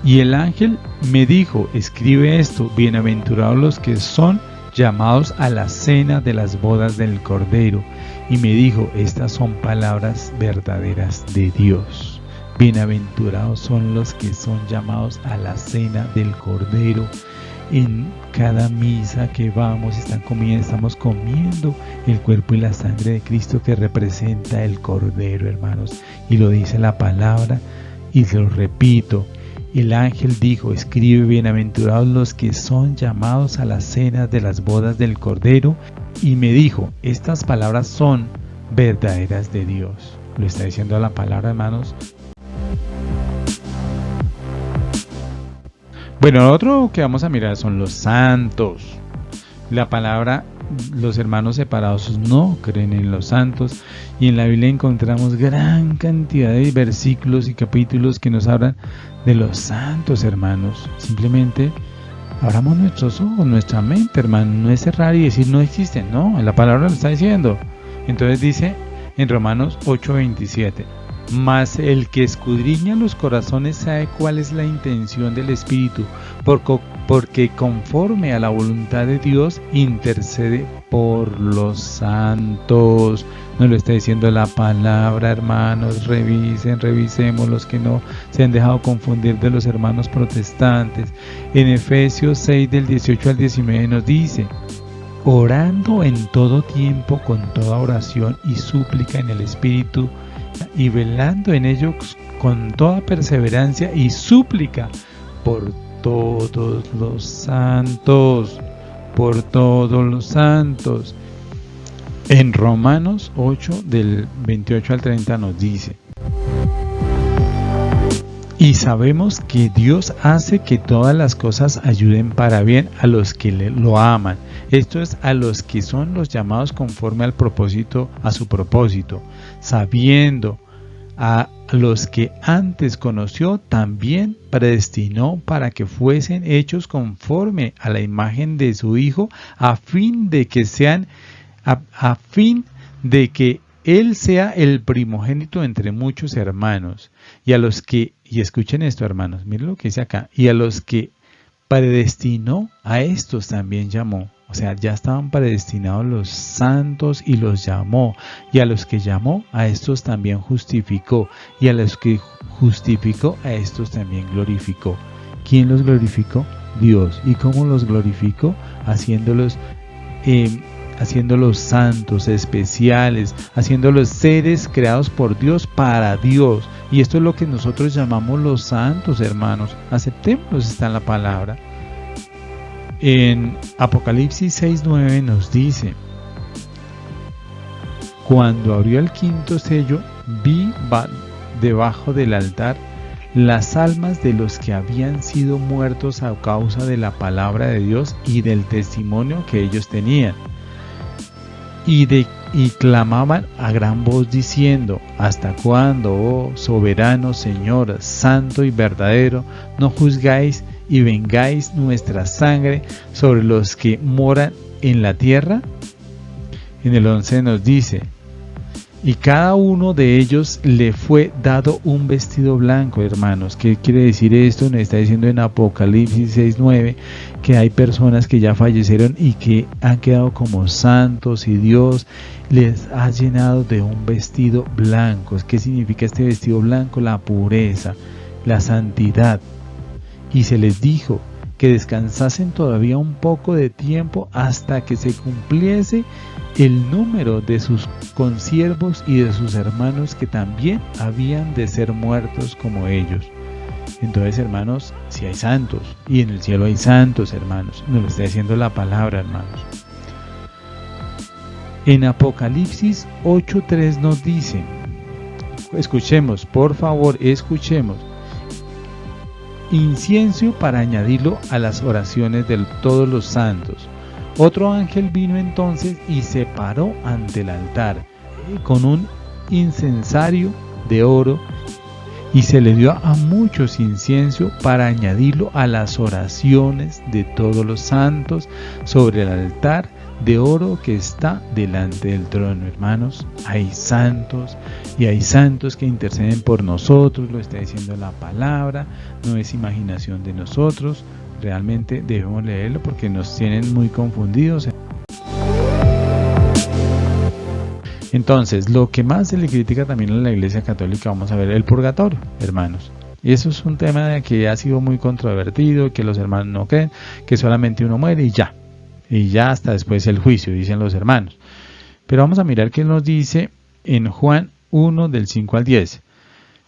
A: y el ángel me dijo: escribe esto, bienaventurados los que son llamados a la cena de las bodas del Cordero. Y me dijo: estas son palabras verdaderas de Dios. Bienaventurados son los que son llamados a la cena del Cordero. En cada misa que vamos estamos comiendo el cuerpo y la sangre de Cristo, que representa el Cordero, hermanos. Y lo dice la palabra, y lo repito: el ángel dijo: escribe, bienaventurados los que son llamados a la cena de las bodas del Cordero. Y me dijo: estas palabras son verdaderas de Dios. Lo está diciendo la palabra, hermanos. Bueno, lo otro que vamos a mirar son los santos. La palabra, los hermanos separados no creen en los santos, y en la Biblia encontramos gran cantidad de versículos y capítulos que nos hablan de los santos, hermanos. Simplemente abramos nuestros ojos, nuestra mente, hermano. No es cerrar y decir no existen, no, la palabra lo está diciendo. Entonces dice en Romanos 8:27: mas el que escudriña los corazones sabe cuál es la intención del Espíritu, porque conforme a la voluntad de Dios intercede por los santos. Nos lo está diciendo la palabra, hermanos. Revisemos los que no se han dejado confundir de los hermanos protestantes. En Efesios 6 del 18 al 19 nos dice: orando en todo tiempo con toda oración y súplica en el Espíritu, y velando en ellos con toda perseverancia y súplica por todos los santos, por todos los santos. En Romanos 8 del 28 al 30 nos dice: y sabemos que Dios hace que todas las cosas ayuden para bien a los que lo aman. Esto es, a los que son los llamados conforme al propósito, a su propósito. Sabiendo a los que antes conoció, también predestinó para que fuesen hechos conforme a la imagen de su Hijo, a fin de que Él sea el primogénito entre muchos hermanos. Y a los que, y escuchen esto, hermanos, miren lo que dice acá: y a los que predestinó, a estos también llamó. O sea, ya estaban predestinados los santos y los llamó. Y a los que llamó, a estos también justificó. Y a los que justificó, a estos también glorificó. ¿Quién los glorificó? Dios. ¿Y cómo los glorificó? Haciéndolos haciéndolos santos, especiales, haciéndolos seres creados por Dios para Dios. Y esto es lo que nosotros llamamos los santos, hermanos. Aceptémoslos, está en la palabra. En Apocalipsis 6:9 nos dice: cuando abrió el quinto sello, vi debajo del altar las almas de los que habían sido muertos a causa de la palabra de Dios y del testimonio que ellos tenían. Y clamaban a gran voz diciendo: ¿hasta cuándo, oh soberano Señor, santo y verdadero, no juzgáis y vengáis nuestra sangre sobre los que moran en la tierra? En el 11 nos dice: y cada uno de ellos le fue dado un vestido blanco, hermanos. ¿Qué quiere decir esto? Nos está diciendo en Apocalipsis 6:9 que hay personas que ya fallecieron y que han quedado como santos y Dios les ha llenado de un vestido blanco. ¿Qué significa este vestido blanco? La pureza, la santidad. Y se les dijo que descansasen todavía un poco de tiempo hasta que se cumpliese el número de sus consiervos y de sus hermanos que también habían de ser muertos como ellos. Entonces, hermanos, si hay santos, y en el cielo hay santos, hermanos, nos lo está diciendo la palabra, hermanos. En Apocalipsis 8:3 nos dice, escuchemos, por favor, escuchemos: incienso para añadirlo a las oraciones de todos los santos. Otro ángel vino entonces y se paró ante el altar con un incensario de oro, y se le dio a muchos incienso para añadirlo a las oraciones de todos los santos sobre el altar de oro que está delante del trono. Hermanos, hay santos y hay santos que interceden por nosotros, lo está diciendo la palabra, no es imaginación de nosotros. Realmente debemos leerlo porque nos tienen muy confundidos. Entonces, lo que más se le critica también a la Iglesia Católica, vamos a ver, el purgatorio, hermanos. Y eso es un tema de que ha sido muy controvertido, que los hermanos no creen, que solamente uno muere y ya hasta después el juicio, dicen los hermanos. Pero vamos a mirar qué nos dice en Juan 1 del 5 al 10.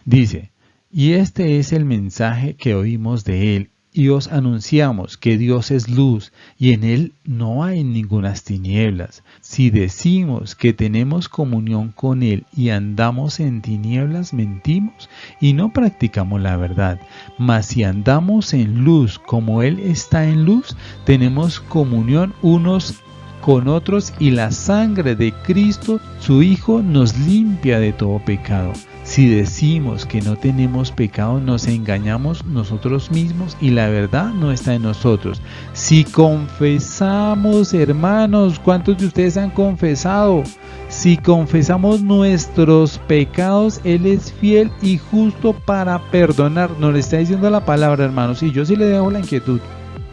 A: Dice: y este es el mensaje que oímos de él, y os anunciamos que Dios es luz, y en él no hay ningunas tinieblas. Si decimos que tenemos comunión con él y andamos en tinieblas, mentimos y no practicamos la verdad. Mas si andamos en luz como él está en luz, tenemos comunión unos con otros, y la sangre de Cristo, su Hijo, nos limpia de todo pecado. Si decimos que no tenemos pecado, nos engañamos nosotros mismos y la verdad no está en nosotros. Si confesamos, hermanos, ¿cuántos de ustedes han confesado? Si confesamos nuestros pecados, Él es fiel y justo para perdonar. Nos lo está diciendo la palabra, hermanos, y yo sí le dejo la inquietud.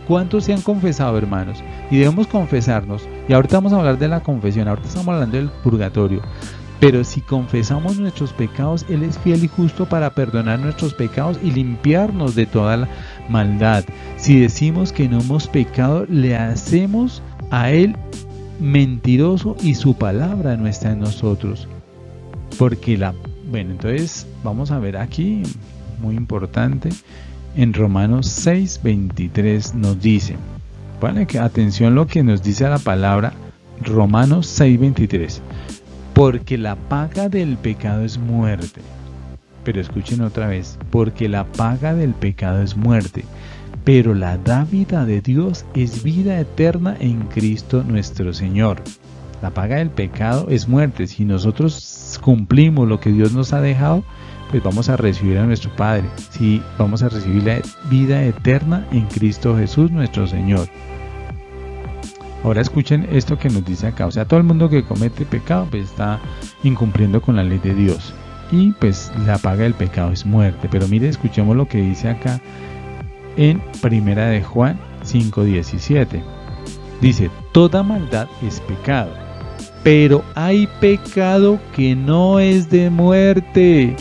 A: ¿Cuántos se han confesado, hermanos? Y debemos confesarnos. Y ahorita vamos a hablar de la confesión, ahorita estamos hablando del purgatorio. Pero si confesamos nuestros pecados, Él es fiel y justo para perdonar nuestros pecados y limpiarnos de toda la maldad. Si decimos que no hemos pecado, le hacemos a Él mentiroso y su palabra no está en nosotros. Bueno, entonces vamos a ver aquí, muy importante, en Romanos 6:23 nos dice, vale, que atención lo que nos dice la palabra, Romanos 6:23. Porque la paga del pecado es muerte. Pero escuchen otra vez, porque la paga del pecado es muerte, pero la dádiva de Dios es vida eterna en Cristo nuestro Señor. La paga del pecado es muerte. Si nosotros cumplimos lo que Dios nos ha dejado, pues vamos a recibir a nuestro Padre. Sí, vamos a recibir la vida eterna en Cristo Jesús nuestro Señor. Ahora escuchen esto que nos dice acá. O sea, todo el mundo que comete pecado pues está incumpliendo con la ley de Dios. Y pues la paga del pecado es muerte. Pero mire, escuchemos lo que dice acá en Primera de Juan 5:17. Dice: toda maldad es pecado, pero hay pecado que no es de muerte.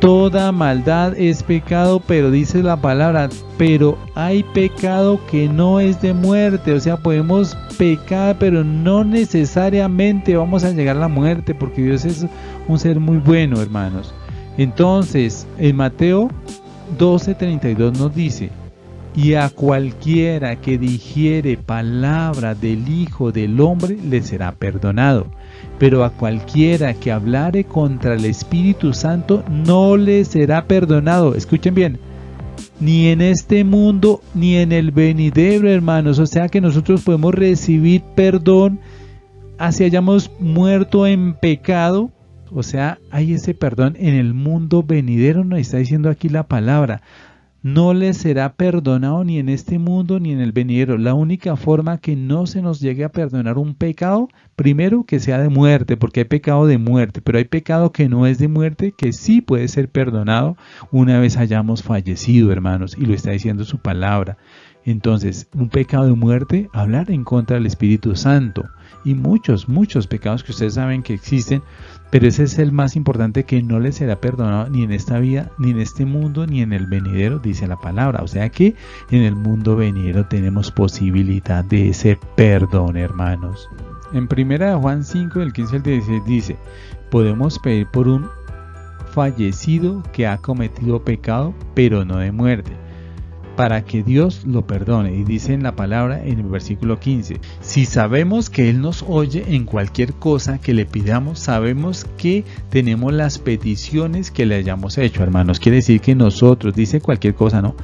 A: toda maldad es pecado, pero dice la palabra, pero hay pecado que no es de muerte. O sea, podemos pecar, pero no necesariamente vamos a llegar a la muerte, porque Dios es un ser muy bueno, hermanos. Entonces, en Mateo 12:32 nos dice: y a cualquiera que dijere palabra del Hijo del Hombre le será perdonado, pero a cualquiera que hablare contra el Espíritu Santo no le será perdonado. Escuchen bien, ni en este mundo ni en el venidero, hermanos. O sea que nosotros podemos recibir perdón así hayamos muerto en pecado. O sea, hay ese perdón en el mundo venidero, nos está diciendo aquí la palabra. No le será perdonado ni en este mundo ni en el venidero. La única forma que no se nos llegue a perdonar un pecado, primero que sea de muerte, porque hay pecado de muerte, pero hay pecado que no es de muerte, que sí puede ser perdonado una vez hayamos fallecido, hermanos, y lo está diciendo su palabra. Entonces, un pecado de muerte, hablar en contra del Espíritu Santo, y muchos pecados que ustedes saben que existen, pero ese es el más importante, que no les será perdonado ni en esta vida, ni en este mundo, ni en el venidero, dice la palabra. O sea que en el mundo venidero tenemos posibilidad de ese perdón, hermanos. En 1 Juan 5, del 15 al 16 dice: podemos pedir por un fallecido que ha cometido pecado, pero no de muerte, para que Dios lo perdone. Y dice en la palabra, en el versículo 15: si sabemos que Él nos oye en cualquier cosa que le pidamos, sabemos que tenemos las peticiones que le hayamos hecho, hermanos. Quiere decir que nosotros, dice cualquier cosa, ¿no?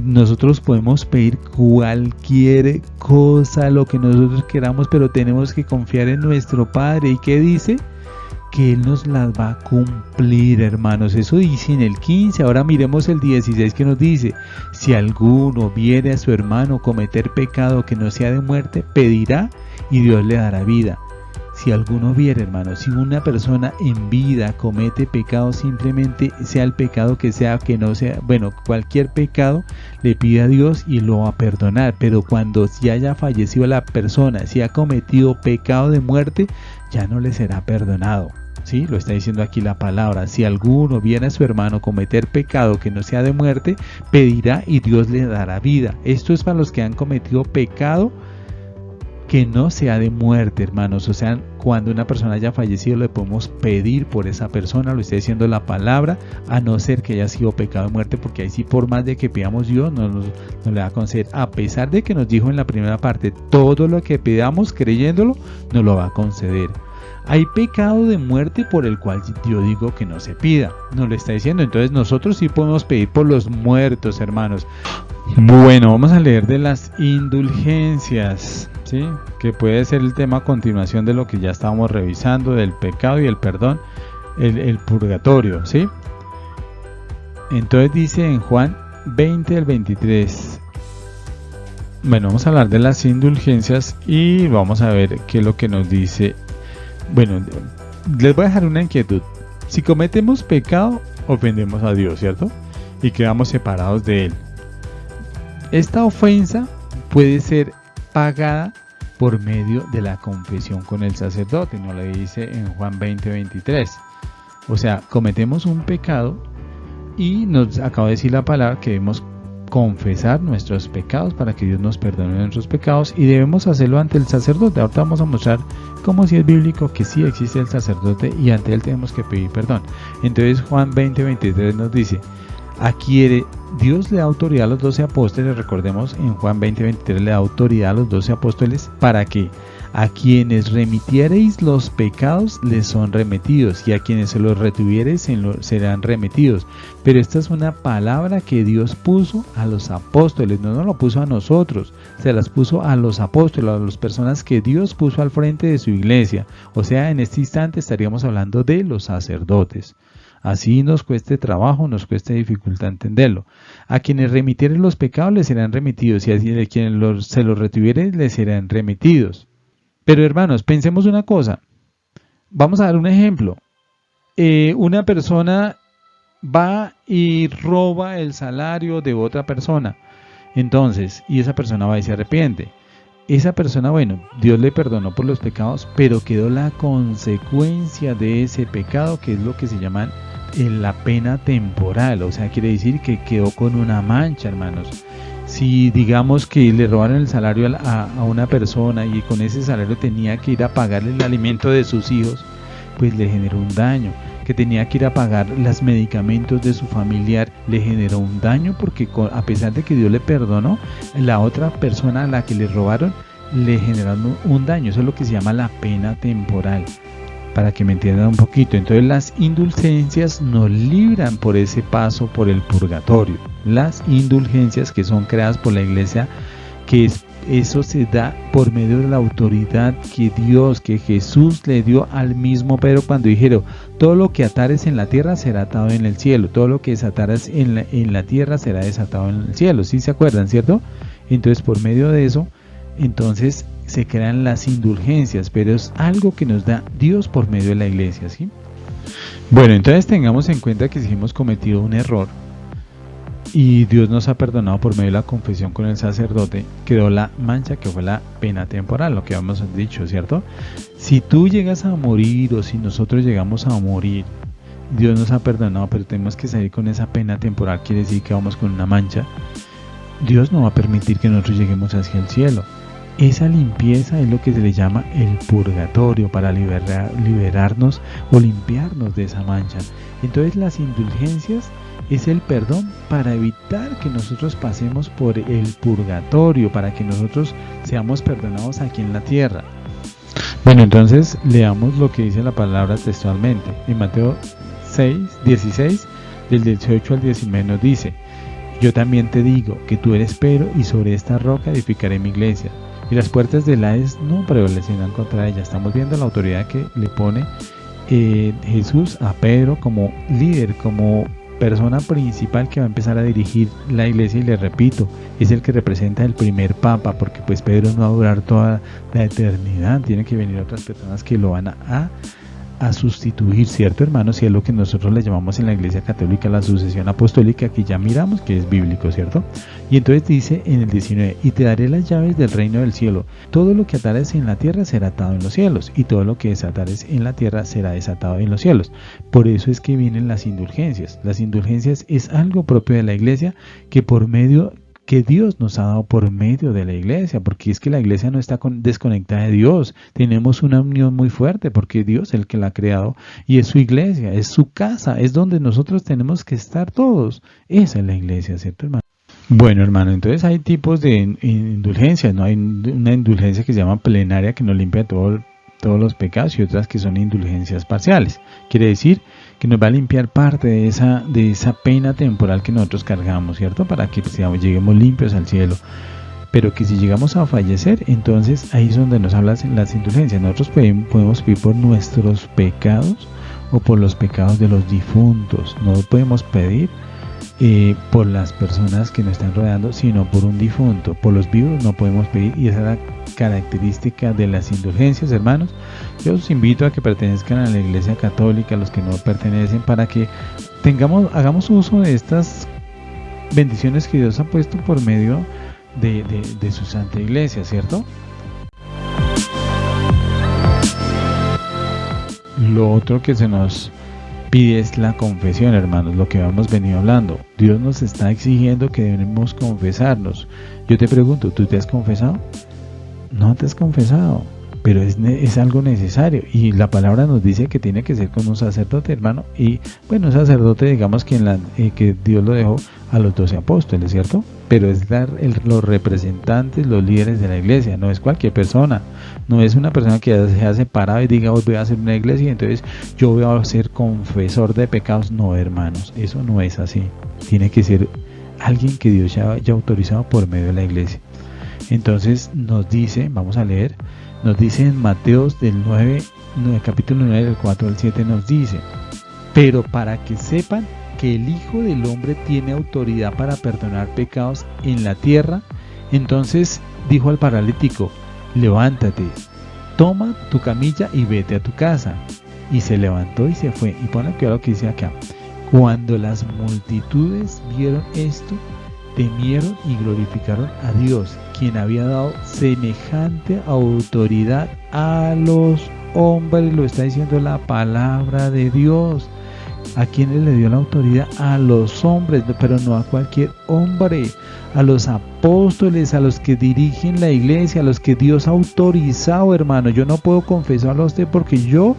A: Nosotros podemos pedir cualquier cosa, lo que nosotros queramos, pero tenemos que confiar en nuestro Padre. ¿Y qué dice? Que Él nos las va a cumplir, hermanos. Eso dice en el 15. Ahora miremos el 16, que nos dice: si alguno viere a su hermano cometer pecado que no sea de muerte, pedirá y Dios le dará vida. Si alguno viere, hermanos, si una persona en vida comete pecado, simplemente sea el pecado que sea, que no sea, bueno, cualquier pecado, le pide a Dios y lo va a perdonar. Pero cuando ya haya fallecido la persona, si ha cometido pecado de muerte, ya no le será perdonado. ¿Sí? Lo está diciendo aquí la palabra. Si alguno viene a su hermano cometer pecado que no sea de muerte, pedirá y Dios le dará vida. Esto es para los que han cometido pecado que no sea de muerte, hermanos. O sea, cuando una persona haya fallecido, le podemos pedir por esa persona, lo está diciendo la palabra, a no ser que haya sido pecado de muerte, porque ahí sí, por más de que pidamos, Dios no le va a conceder. A pesar de que nos dijo en la primera parte, todo lo que pidamos creyéndolo, nos lo va a conceder. Hay pecado de muerte por el cual yo digo que no se pida, nos lo está diciendo. Entonces nosotros sí podemos pedir por los muertos, hermanos. Bueno, vamos a leer de las indulgencias, ¿sí? Que puede ser el tema a continuación de lo que ya estábamos revisando, del pecado y el perdón, el purgatorio, ¿sí? Entonces dice en Juan 20 al 23. Bueno, vamos a hablar de las indulgencias y vamos a ver qué es lo que nos dice. Bueno, les voy a dejar una inquietud. Si cometemos pecado, ofendemos a Dios, ¿cierto? Y quedamos separados de Él. Esta ofensa puede ser pagada por medio de la confesión con el sacerdote, nos lo dice en Juan 20:23. O sea, cometemos un pecado y nos acaba de decir la palabra que debemos confesar nuestros pecados para que Dios nos perdone nuestros pecados, y debemos hacerlo ante el sacerdote. Ahorita vamos a mostrar cómo si es bíblico que sí existe el sacerdote y ante él tenemos que pedir perdón. Entonces Juan 20:23 nos dice: adquiere, Dios le da autoridad a los 12 apóstoles, recordemos en Juan 20:23 le da autoridad a los 12 apóstoles para que a quienes remitiereis los pecados les son remitidos, y a quienes se los retuviereis serán remitidos. Pero esta es una palabra que Dios puso a los apóstoles, no nos lo puso a nosotros, se las puso a los apóstoles, a las personas que Dios puso al frente de su iglesia. O sea, en este instante estaríamos hablando de los sacerdotes. Así nos cueste trabajo, nos cueste dificultad entenderlo. A quienes remitieren los pecados les serán remitidos, y a quienes se los retuvieren les serán remitidos. Pero hermanos, pensemos una cosa. Vamos a dar un ejemplo. Una persona va y roba el salario de otra persona. Entonces, y esa persona va y se arrepiente. Esa persona, bueno, Dios le perdonó por los pecados, pero quedó la consecuencia de ese pecado, que es lo que se llaman la pena temporal, o sea, quiere decir que quedó con una mancha, hermanos. Si digamos que le robaron el salario a una persona y con ese salario tenía que ir a pagarle el alimento de sus hijos, pues le generó un daño. Que tenía que ir a pagar los medicamentos de su familiar, le generó un daño, porque a pesar de que Dios le perdonó, la otra persona a la que le robaron le generaron un daño. Eso es lo que se llama la pena temporal, para que me entiendan un poquito. Entonces las indulgencias nos libran por ese paso por el purgatorio. Las indulgencias que son creadas por la iglesia, eso se da por medio de la autoridad que Jesús le dio al mismo Pedro cuando dijeron: todo lo que atares en la tierra será atado en el cielo, todo lo que desatares en la tierra será desatado en el cielo. ¿Sí se acuerdan, cierto? Entonces, por medio de eso, entonces se crean las indulgencias, pero es algo que nos da Dios por medio de la iglesia, ¿sí? Bueno, entonces tengamos en cuenta que si hemos cometido un error y Dios nos ha perdonado por medio de la confesión con el sacerdote, quedó la mancha que fue la pena temporal, lo que habíamos dicho, ¿cierto? Si tú llegas a morir, o si nosotros llegamos a morir, Dios nos ha perdonado, pero tenemos que salir con esa pena temporal, quiere decir que vamos con una mancha. Dios no va a permitir que nosotros lleguemos hacia el cielo. Esa limpieza es lo que se le llama el purgatorio, para liberarnos o limpiarnos de esa mancha. Entonces las indulgencias es el perdón para evitar que nosotros pasemos por el purgatorio, para que nosotros seamos perdonados aquí en la tierra. Bueno, entonces leamos lo que dice la palabra textualmente. En Mateo 6:16, del 18 al 19 nos dice: yo también te digo que tú eres Pedro, y sobre esta roca edificaré mi iglesia, y las puertas del Hades no prevalecerán contra ella. Estamos viendo la autoridad que le pone Jesús a Pedro como líder, como persona principal que va a empezar a dirigir la iglesia. Y le repito, es el que representa el primer papa, porque pues Pedro no va a durar toda la eternidad, tiene que venir otras personas que lo van a sustituir, ¿cierto, hermanos? Y es lo que nosotros le llamamos en la iglesia católica la sucesión apostólica, que ya miramos que es bíblico, ¿cierto? Y entonces dice en el 19: y te daré las llaves del reino del cielo, todo lo que atares en la tierra será atado en los cielos, y todo lo que desatares en la tierra será desatado en los cielos. Por eso es que vienen las indulgencias. Las indulgencias es algo propio de la iglesia, que Dios nos ha dado por medio de la iglesia, porque es que la iglesia no está desconectada de Dios. Tenemos una unión muy fuerte, porque Dios es el que la ha creado, y es su iglesia, es su casa, es donde nosotros tenemos que estar todos. Esa es la iglesia, ¿cierto, hermano? Bueno, hermano, entonces hay tipos de indulgencias, ¿no? Hay una indulgencia que se llama plenaria, que nos limpia todos los pecados, y otras que son indulgencias parciales. Quiere decir que nos va a limpiar parte de esa pena temporal que nosotros cargamos, ¿cierto? Para que lleguemos limpios al cielo. Pero que si llegamos a fallecer, entonces ahí es donde nos hablan las indulgencias. Nosotros podemos pedir por nuestros pecados o por los pecados de los difuntos. No podemos pedir por las personas que nos están rodeando, sino por un difunto. Por los vivos no podemos pedir, y esa es la característica de las indulgencias, hermanos. Yo os invito a que pertenezcan a la iglesia católica, los que no pertenecen, para que hagamos uso de estas bendiciones que Dios ha puesto por medio de su santa iglesia, ¿cierto? Lo otro que se nos pide es la confesión, hermanos, lo que hemos venido hablando. Dios nos está exigiendo que debemos confesarnos. Yo te pregunto, ¿tú te has confesado? No te has confesado, pero es algo necesario, y la palabra nos dice que tiene que ser con un sacerdote, hermano. Y bueno, un sacerdote, digamos que Dios lo dejó a los 12 apóstoles, ¿cierto? Pero es los representantes, los líderes de la iglesia, no es cualquier persona. No es una persona que se ha separado y diga: hoy voy a hacer una iglesia y entonces yo voy a ser confesor de pecados. No, hermanos, eso no es así. Tiene que ser alguien que Dios ya haya autorizado por medio de la iglesia. Entonces nos dice, vamos a leer, nos dice en Mateo capítulo 9, del 4 al 7, nos dice: pero para que sepan que el Hijo del Hombre tiene autoridad para perdonar pecados en la tierra, entonces dijo al paralítico: levántate, toma tu camilla y vete a tu casa. Y se levantó y se fue. Y ponle cuidado lo que dice acá: cuando las multitudes vieron esto, temieron y glorificaron a Dios, quien había dado semejante autoridad a los hombres. Lo está diciendo la palabra de Dios, ¿A quiénes le dio la autoridad? A los hombres, pero no a cualquier hombre, a los apóstoles, a los que dirigen la iglesia, a los que Dios ha autorizado, hermano. Yo no puedo confesarlo a usted porque yo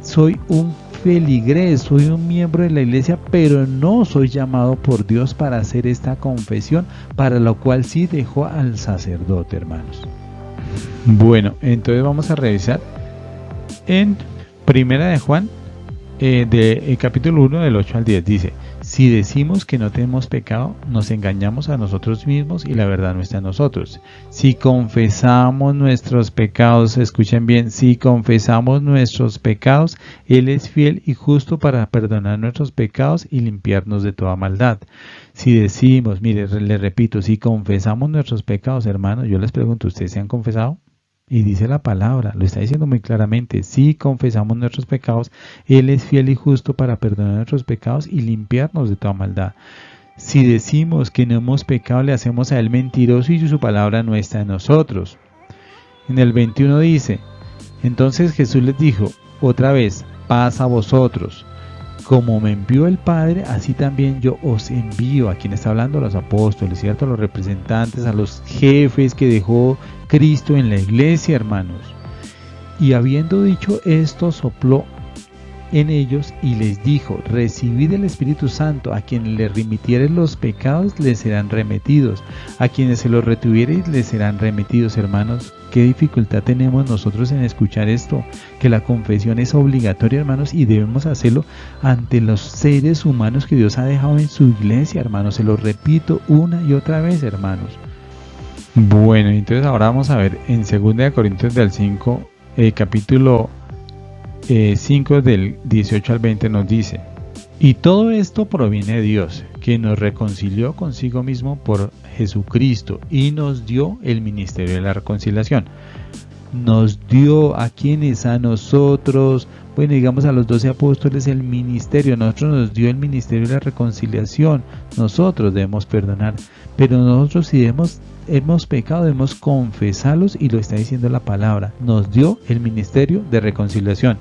A: soy un feligrés, soy un miembro de la iglesia, pero no soy llamado por Dios para hacer esta confesión, para lo cual sí dejó al sacerdote, hermanos. Bueno, entonces vamos a revisar en Primera de Juan, capítulo 1 del 8 al 10, dice: si decimos que no tenemos pecado, nos engañamos a nosotros mismos y la verdad no está en nosotros. Si confesamos nuestros pecados, escuchen bien, si confesamos nuestros pecados, Él es fiel y justo para perdonar nuestros pecados y limpiarnos de toda maldad. Si decimos, mire, le repito, si confesamos nuestros pecados, hermanos, yo les pregunto, ¿ustedes se han confesado? Y dice la palabra, lo está diciendo muy claramente: si confesamos nuestros pecados, Él es fiel y justo para perdonar nuestros pecados y limpiarnos de toda maldad. Si decimos que no hemos pecado, le hacemos a Él mentiroso y su palabra no está en nosotros. En el 21 dice: entonces Jesús les dijo otra vez: paz a vosotros. Como me envió el Padre, así también yo os envío. ¿A quién está hablando? A los apóstoles, ¿cierto? A los representantes, a los jefes que dejó Cristo en la iglesia, hermanos. Y habiendo dicho esto, sopló en ellos y les dijo: recibid el Espíritu Santo. A quien le remitiere los pecados les serán remitidos, a quienes se los retuviereis les serán remitidos. Hermanos, qué dificultad tenemos nosotros en escuchar esto, que la confesión es obligatoria, hermanos, y debemos hacerlo ante los seres humanos que Dios ha dejado en su iglesia, hermanos. Se lo repito una y otra vez, hermanos. Bueno, entonces ahora vamos a ver en 2 Corintios del 5, capítulo 5 del 18 al 20 nos dice: y todo esto proviene de Dios, que nos reconcilió consigo mismo por Jesucristo y nos dio el ministerio de la reconciliación. Nos dio a quienes, a nosotros, bueno, digamos a los 12 apóstoles el ministerio. Nosotros nos dio el ministerio de la reconciliación. Nosotros debemos perdonar, pero nosotros si hemos pecado, debemos confesarlos, y lo está diciendo la palabra. Nos dio el ministerio de reconciliación,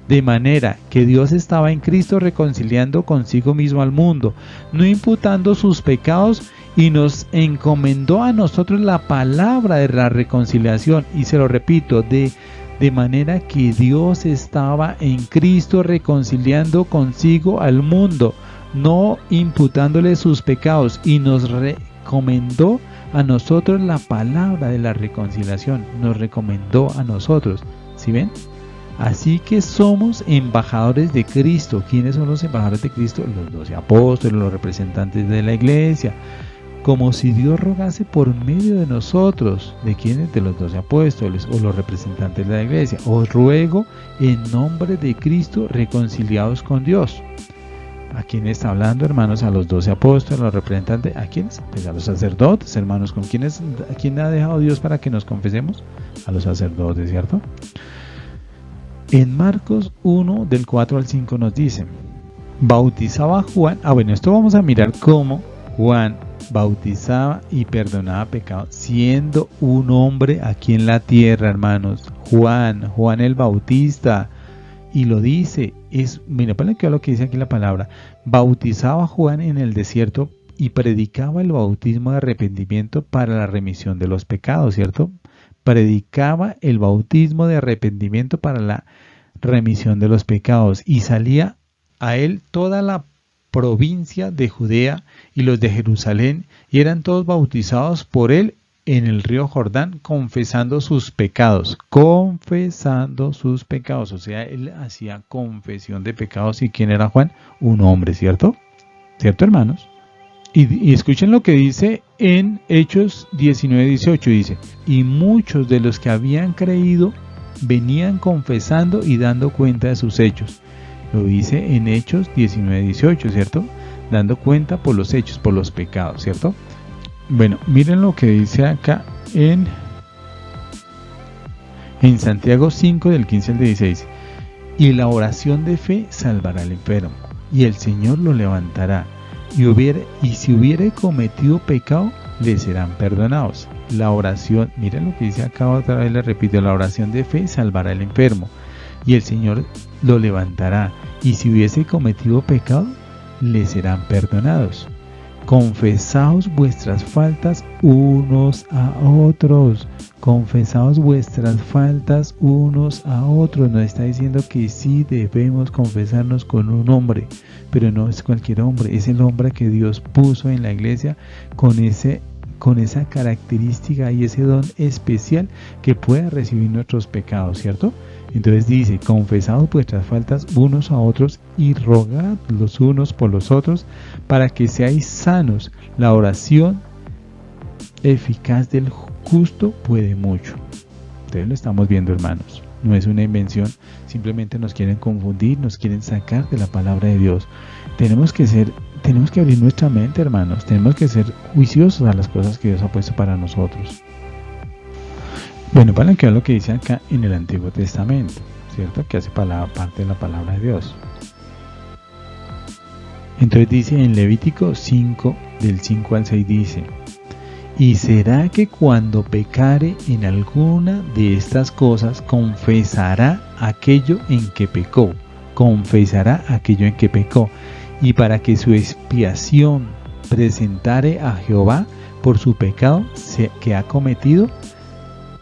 A: de manera que Dios estaba en Cristo reconciliando consigo mismo al mundo, no imputando sus pecados, y nos encomendó a nosotros la palabra de la reconciliación. Y se lo repito, de manera que Dios estaba en Cristo reconciliando consigo al mundo, no imputándole sus pecados, y nos recomendó a nosotros la palabra de la reconciliación. Nos recomendó a nosotros, ¿sí ven? Así que somos embajadores de Cristo. ¿Quiénes son los embajadores de Cristo? Los 12 apóstoles, los representantes de la iglesia. Como si Dios rogase por medio de nosotros. ¿De quiénes? De los 12 apóstoles o los representantes de la iglesia. Os ruego en nombre de Cristo, reconciliados con Dios. ¿A quién está hablando, hermanos? A los 12 apóstoles, a los representantes. ¿A quiénes? Pues a los sacerdotes, hermanos. ¿A quién ha dejado Dios para que nos confesemos? A los sacerdotes, ¿cierto? En Marcos 1, del 4 al 5 nos dice: bautizaba a Juan. Bueno, esto vamos a mirar cómo Juan bautizaba y perdonaba pecados, siendo un hombre aquí en la tierra, hermanos. Juan el Bautista. Y lo dice, mira, ponle que lo que dice aquí la palabra: bautizaba a Juan en el desierto y predicaba el bautismo de arrepentimiento para la remisión de los pecados, ¿cierto? Predicaba el bautismo de arrepentimiento para la remisión de los pecados, y salía a él toda la provincia de Judea y los de Jerusalén, y eran todos bautizados por él en el río Jordán, confesando sus pecados. Confesando sus pecados. O sea, él hacía confesión de pecados. ¿Y quién era Juan? Un hombre, ¿cierto? ¿Cierto, hermanos? Y escuchen lo que dice en Hechos 19:18. Dice: y muchos de los que habían creído venían confesando y dando cuenta de sus hechos. Lo dice en Hechos 19:18, ¿cierto? Dando cuenta por los hechos, por los pecados, ¿cierto? Bueno, miren lo que dice acá en Santiago 5, del 15 al 16. Y la oración de fe salvará al enfermo, y el Señor lo levantará. Y si hubiere cometido pecado, le serán perdonados. La oración, miren lo que dice acá otra vez, le repito: la oración de fe salvará al enfermo, y el Señor lo levantará, y si hubiese cometido pecado, le serán perdonados. Confesaos vuestras faltas unos a otros. Confesaos vuestras faltas unos a otros. Nos está diciendo que sí debemos confesarnos con un hombre, pero no es cualquier hombre, es el hombre que Dios puso en la iglesia con esa característica y ese don especial que pueda recibir nuestros pecados, ¿cierto? Entonces dice, confesaos vuestras faltas unos a otros y rogad los unos por los otros para que seáis sanos. La oración eficaz del justo puede mucho. Entonces lo estamos viendo, hermanos. No es una invención, simplemente nos quieren confundir, nos quieren sacar de la palabra de Dios. Tenemos que abrir nuestra mente, hermanos. Tenemos que ser juiciosos a las cosas que Dios ha puesto para nosotros. Bueno, para que vean lo que dice acá en el Antiguo Testamento, ¿cierto? Que hace parte de la palabra de Dios. Entonces dice en Levítico 5, del 5 al 6 dice: y será que cuando pecare en alguna de estas cosas, confesará aquello en que pecó, y para que su expiación presentare a Jehová por su pecado que ha cometido,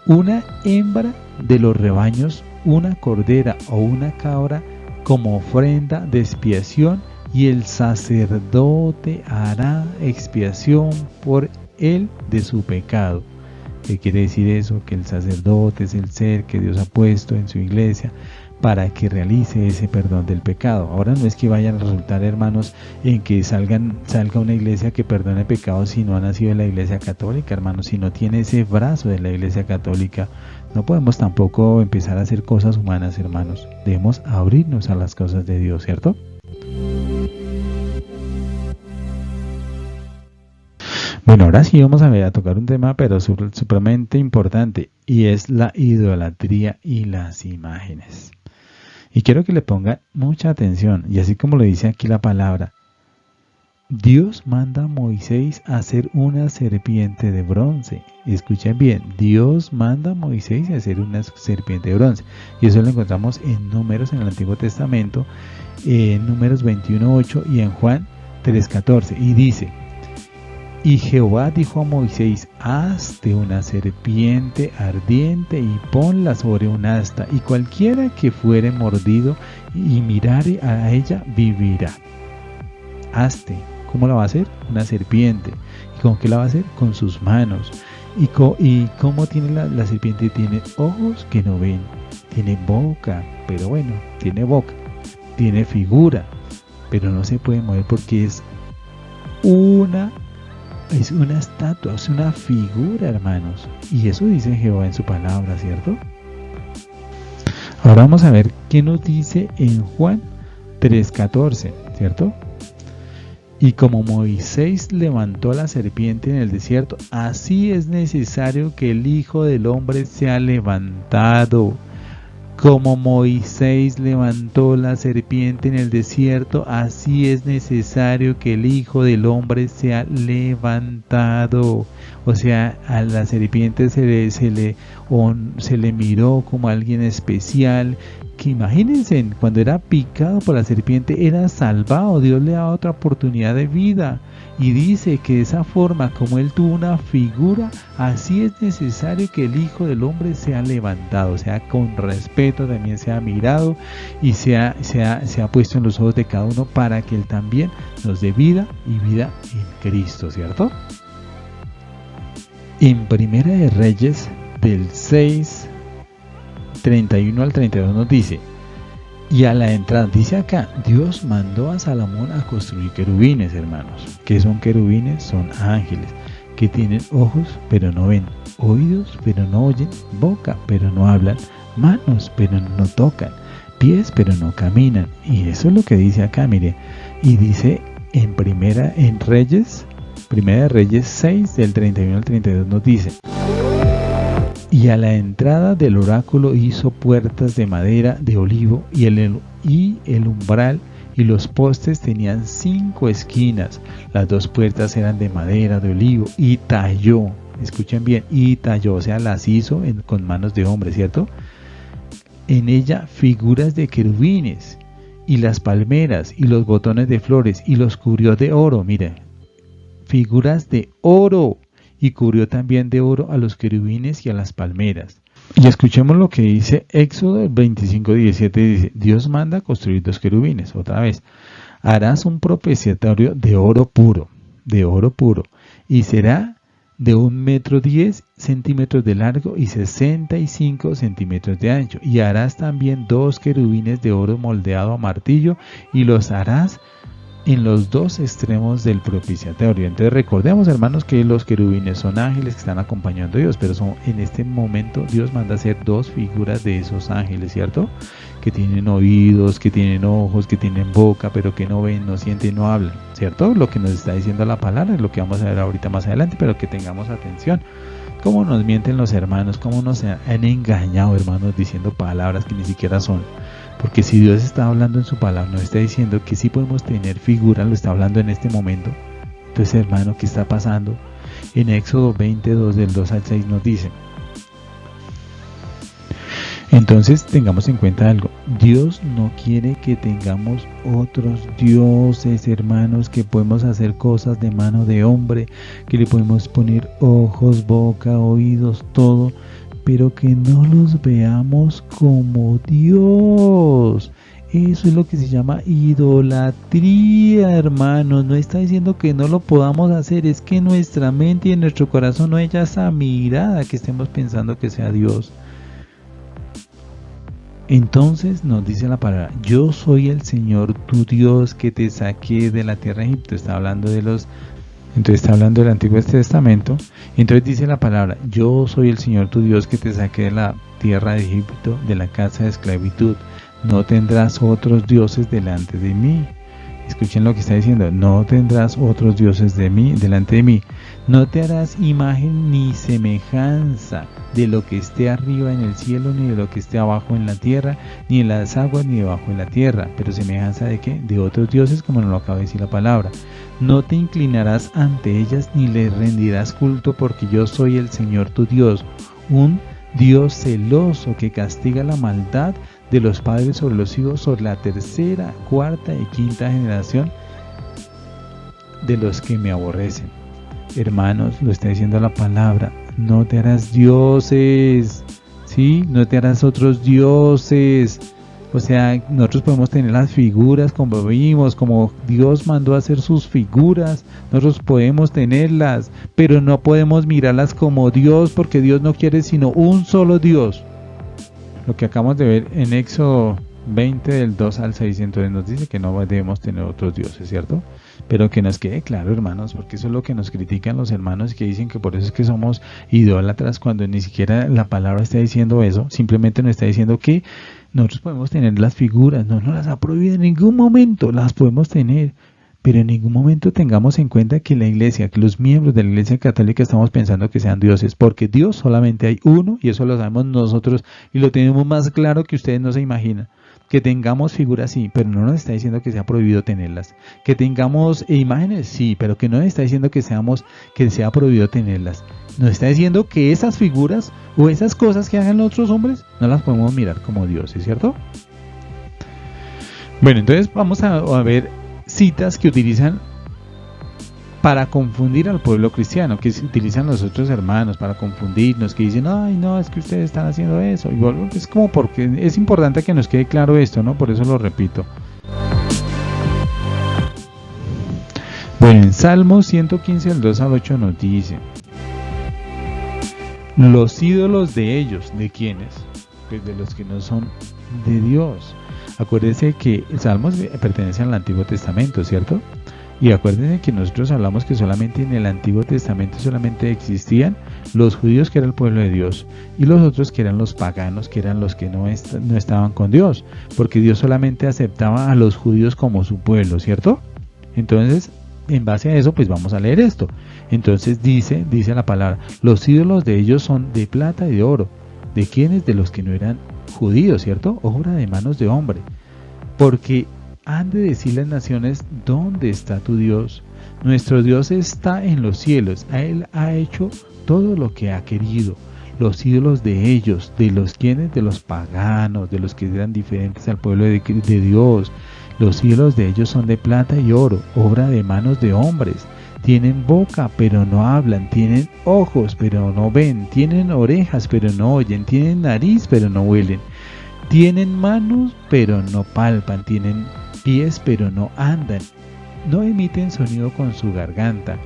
A: una hembra de los rebaños, una cordera o una cabra como ofrenda de expiación, y el sacerdote hará expiación por él de su pecado. ¿Qué quiere decir eso? Que el sacerdote es el ser que Dios ha puesto en su iglesia para que realice ese perdón del pecado. Ahora no es que vayan a resultar, hermanos, en que salga una iglesia que perdone pecados si no ha nacido en la iglesia católica, hermanos, si no tiene ese brazo de la iglesia católica. No podemos tampoco empezar a hacer cosas humanas, hermanos. Debemos abrirnos a las cosas de Dios, ¿cierto? Bueno, ahora sí vamos a tocar un tema pero supremamente importante, y es la idolatría y las imágenes. Y quiero que le pongan mucha atención, y así como lo dice aquí la palabra, Dios manda a Moisés a hacer una serpiente de bronce. Escuchen bien, Dios manda a Moisés a hacer una serpiente de bronce. Y eso lo encontramos en Números en el Antiguo Testamento, en Números 21:8 y en Juan 3:14. Y dice: y Jehová dijo a Moisés: hazte una serpiente ardiente y ponla sobre un asta, y cualquiera que fuere mordido y mirare a ella vivirá. Hazte. ¿Cómo la va a hacer? Una serpiente. ¿Y con qué la va a hacer? Con sus manos. ¿Y cómo tiene la serpiente? Tiene ojos que no ven, tiene boca, pero bueno, tiene boca, tiene figura, pero no se puede mover porque es una estatua, es una figura, hermanos. Y eso dice Jehová en su palabra, ¿cierto? Ahora vamos a ver qué nos dice en Juan 3:14, ¿cierto? Y como Moisés levantó la serpiente en el desierto, así es necesario que el Hijo del Hombre sea levantado. Como Moisés levantó la serpiente en el desierto, así es necesario que el Hijo del Hombre sea levantado. O sea, a la serpiente se le miró como alguien especial, que imagínense, cuando era picado por la serpiente era salvado. Dios le da otra oportunidad de vida. Y dice que de esa forma, como él tuvo una figura, así es necesario que el Hijo del Hombre sea levantado, o sea, con respeto también sea mirado y sea puesto en los ojos de cada uno, para que él también nos dé vida y vida en Cristo, ¿cierto? En Primera de Reyes, del 6, 31 al 32 nos dice: y a la entrada, dice acá, Dios mandó a Salomón a construir querubines, hermanos. ¿Qué son querubines? Son ángeles que tienen ojos pero no ven, oídos pero no oyen, boca pero no hablan, manos pero no tocan, pies pero no caminan. Y eso es lo que dice acá, mire. Y dice Primera de Reyes 6, del 31 al 32 nos dice: y a la entrada del oráculo hizo puertas de madera de olivo, y el umbral y los postes tenían 5 esquinas. Las 2 puertas eran de madera de olivo, y talló, escuchen bien, o sea, las hizo con manos de hombre, ¿cierto? en ella figuras de querubines, y las palmeras, y los botones de flores, y los cubrió de oro, mire, figuras de oro, y cubrió también de oro a los querubines y a las palmeras. Y escuchemos lo que dice Éxodo 25:17, dice, Dios manda construir 2 querubines, otra vez, harás un propiciatorio de oro puro, y será de 1,10 m de largo y 65 centímetros de ancho, y harás también 2 querubines de oro moldeado a martillo, y los harás en los 2 extremos del propiciatorio. Entonces recordemos, hermanos, que los querubines son ángeles que están acompañando a Dios, pero en este momento Dios manda hacer 2 figuras de esos ángeles, ¿cierto? Que tienen oídos, que tienen ojos, que tienen boca, pero que no ven, no sienten, no hablan, ¿cierto? Lo que nos está diciendo la palabra es lo que vamos a ver ahorita más adelante, pero que tengamos atención. Cómo nos mienten los hermanos, cómo nos han engañado, hermanos, diciendo palabras que ni siquiera son. Porque si Dios está hablando en su palabra, nos está diciendo que sí podemos tener figuras, lo está hablando en este momento. Entonces, hermano, ¿qué está pasando? En Éxodo 22, del 2 al 6 nos dice. Entonces, tengamos en cuenta algo. Dios no quiere que tengamos otros dioses, hermanos, que podemos hacer cosas de mano de hombre, que le podemos poner ojos, boca, oídos, todo, pero que no los veamos como Dios. Eso es lo que se llama idolatría, hermanos. No está diciendo que no lo podamos hacer, es que en nuestra mente y en nuestro corazón no haya esa mirada que estemos pensando que sea Dios. Entonces nos dice la palabra, yo soy el Señor tu Dios que te saqué de la tierra de Egipto. Está hablando entonces está hablando del Antiguo Testamento. Entonces dice la palabra, yo soy el Señor tu Dios que te saqué de la tierra de Egipto, de la casa de esclavitud. No tendrás otros dioses delante de mí. Escuchen lo que está diciendo, no tendrás otros dioses delante de mí. No te harás imagen ni semejanza de lo que esté arriba en el cielo, ni de lo que esté abajo en la tierra, ni en las aguas, ni debajo en la tierra. Pero semejanza de ¿qué? De otros dioses, como nos lo acaba de decir la palabra. No te inclinarás ante ellas, ni les rendirás culto, porque yo soy el Señor tu Dios, un Dios celoso que castiga la maldad de los padres sobre los hijos, sobre la tercera, cuarta y quinta generación de los que me aborrecen. Hermanos, lo está diciendo la palabra, no te harás dioses, ¿sí? No te harás otros dioses. O sea, nosotros podemos tener las figuras como vimos, como Dios mandó a hacer sus figuras, nosotros podemos tenerlas, pero no podemos mirarlas como Dios, porque Dios no quiere sino un solo Dios. Lo que acabamos de ver en Éxodo 20 del 2 al 6, entonces nos dice que no debemos tener otros dioses, ¿cierto? Pero que nos quede claro, hermanos, porque eso es lo que nos critican los hermanos, que dicen que por eso es que somos idólatras, cuando ni siquiera la palabra está diciendo eso, simplemente nos está diciendo que nosotros podemos tener las figuras, no nos las ha prohibido en ningún momento, las podemos tener, pero en ningún momento tengamos en cuenta que la iglesia, que los miembros de la iglesia católica estamos pensando que sean dioses, porque Dios solamente hay uno, y eso lo sabemos nosotros, y lo tenemos más claro que ustedes no se imaginan. Que tengamos figuras, sí, pero no nos está diciendo que sea prohibido tenerlas. Que tengamos imágenes, sí, pero que no nos está diciendo que sea prohibido tenerlas. Nos está diciendo que esas figuras o esas cosas que hagan otros hombres no las podemos mirar como dioses, ¿cierto? Bueno, entonces vamos a ver citas que utilizan para confundir al pueblo cristiano, que utilizan los otros hermanos para confundirnos, que dicen, ay no, es que ustedes están haciendo eso. Y bueno, es como porque es importante que nos quede claro esto, ¿no? Por eso lo repito. Bueno, en Salmos 115, del 2 al 8 nos dice, los ídolos de ellos, ¿de quiénes? Pues de los que no son de Dios. Acuérdense que Salmos pertenece al Antiguo Testamento, ¿cierto? Y acuérdense que nosotros hablamos que solamente en el Antiguo Testamento solamente existían los judíos, que era el pueblo de Dios, y los otros que eran los paganos, que eran los que no estaban con Dios, porque Dios solamente aceptaba a los judíos como su pueblo, ¿cierto? Entonces, en base a eso, pues vamos a leer esto. Entonces dice la palabra, los ídolos de ellos son de plata y de oro. ¿De quiénes? De los que no eran judíos, ¿cierto? Obra de manos de hombre. Porque han de decir las naciones, ¿dónde está tu Dios? Nuestro Dios está en los cielos, a Él ha hecho todo lo que ha querido. los ídolos de ellos, de los quienes, de los paganos, de los que eran diferentes al pueblo de Dios. Los ídolos de ellos son de plata y oro, obra de manos de hombres. Tienen boca, pero no hablan, tienen ojos, pero no ven, tienen orejas, pero no oyen, tienen nariz, pero no huelen, tienen manos, pero no palpan, tienen pies, pero no andan, no emiten sonido con su garganta.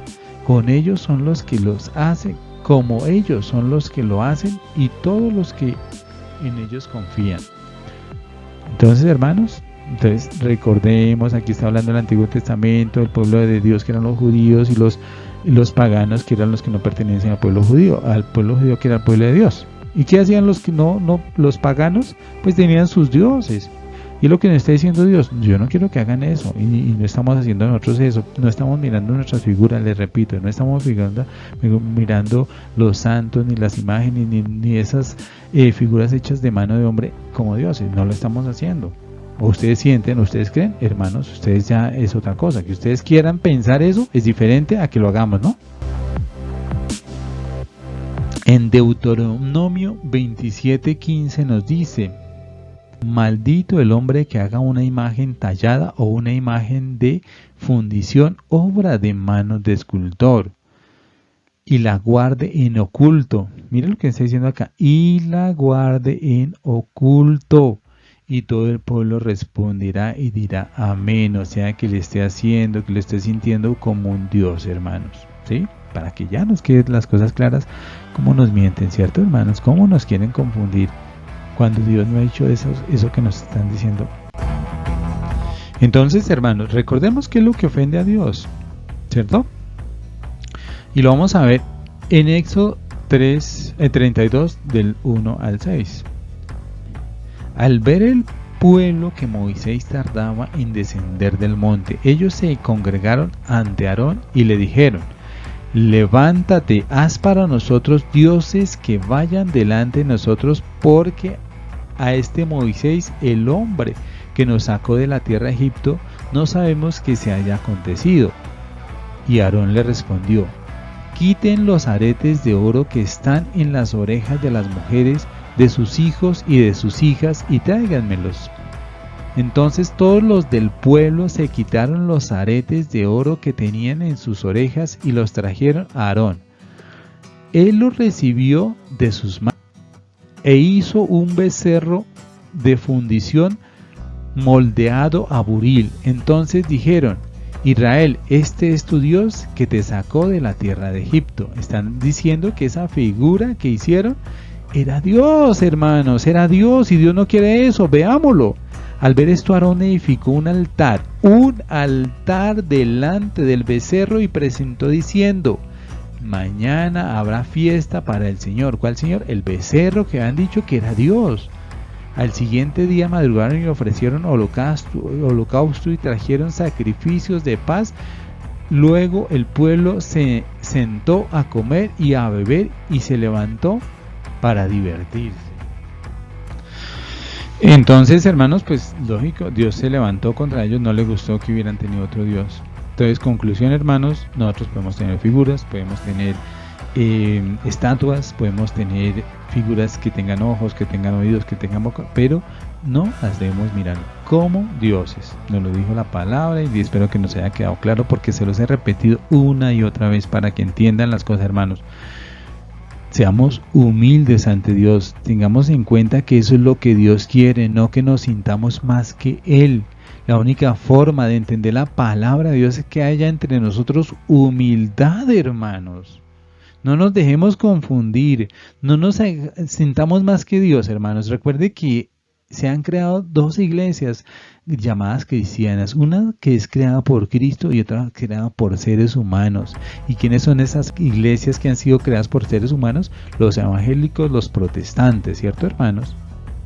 A: Con ellos son los que los hacen, como ellos son los que lo hacen, y todos los que en ellos confían. Entonces, hermanos, recordemos, aquí está hablando del Antiguo Testamento, el pueblo de Dios que eran los judíos y los paganos que eran los que no pertenecen al pueblo judío que era el pueblo de Dios. ¿Y qué hacían los que los paganos? Pues tenían sus dioses. Y lo que nos está diciendo Dios, yo no quiero que hagan eso, y no estamos haciendo nosotros eso, no estamos mirando nuestras figuras, les repito, no estamos mirando los santos, ni las imágenes, ni esas figuras hechas de mano de hombre como dioses, no lo estamos haciendo. O ustedes sienten, ustedes creen, hermanos, ustedes ya es otra cosa. Que ustedes quieran pensar eso es diferente a que lo hagamos, ¿no? En Deuteronomio 27:15 nos dice: maldito el hombre que haga una imagen tallada o una imagen de fundición, obra de manos de escultor, y la guarde en oculto. Mira lo que está diciendo acá: y la guarde en oculto. Y todo el pueblo responderá y dirá amén. O sea, que le esté haciendo, que le esté sintiendo como un Dios, hermanos, ¿sí? Para que ya nos queden las cosas claras, cómo nos mienten, ¿cierto, hermanos? Cómo nos quieren confundir cuando Dios no ha dicho eso que nos están diciendo. Entonces, hermanos, recordemos qué es lo que ofende a Dios, ¿cierto? Y lo vamos a ver en Éxodo 32 del 1 al 6. Al ver el pueblo que Moisés tardaba en descender del monte, ellos se congregaron ante Aarón y le dijeron: levántate, haz para nosotros dioses que vayan delante de nosotros, porque a este Moisés, el hombre que nos sacó de la tierra de Egipto, no sabemos qué se haya acontecido. Y Aarón le respondió: quiten los aretes de oro que están en las orejas de las mujeres de sus hijos y de sus hijas, y tráiganmelos. Entonces todos los del pueblo se quitaron los aretes de oro que tenían en sus orejas y los trajeron a Aarón. Él los recibió de sus manos e hizo un becerro de fundición moldeado a buril. Entonces dijeron: Israel, este es tu Dios que te sacó de la tierra de Egipto. Están diciendo que esa figura que hicieron era Dios, hermanos, era Dios, y Dios no quiere eso, veámoslo. Al ver esto, Aarón edificó un altar delante del becerro, y presentó diciendo: mañana habrá fiesta para el Señor. ¿Cuál Señor? El becerro que habían dicho que era Dios. Al siguiente día madrugaron y ofrecieron holocausto y trajeron sacrificios de paz. Luego el pueblo se sentó a comer y a beber, y se levantó para divertirse. Entonces, hermanos, pues lógico, Dios se levantó contra ellos, no les gustó que hubieran tenido otro Dios. Entonces, conclusión, hermanos, nosotros podemos tener figuras, podemos tener estatuas, podemos tener figuras que tengan ojos, que tengan oídos, que tengan boca, pero no las debemos mirar como dioses. Nos lo dijo la palabra, y espero que nos haya quedado claro, porque se los he repetido una y otra vez para que entiendan las cosas, hermanos. Seamos humildes ante Dios, tengamos en cuenta que eso es lo que Dios quiere, no que nos sintamos más que Él. La única forma de entender la palabra de Dios es que haya entre nosotros humildad, hermanos. No nos dejemos confundir, no nos sintamos más que Dios, hermanos. Recuerde que se han creado dos iglesias llamadas cristianas, una que es creada por Cristo y otra creada por seres humanos. ¿Y quiénes son esas iglesias que han sido creadas por seres humanos? Los evangélicos, los protestantes, ¿cierto, hermanos?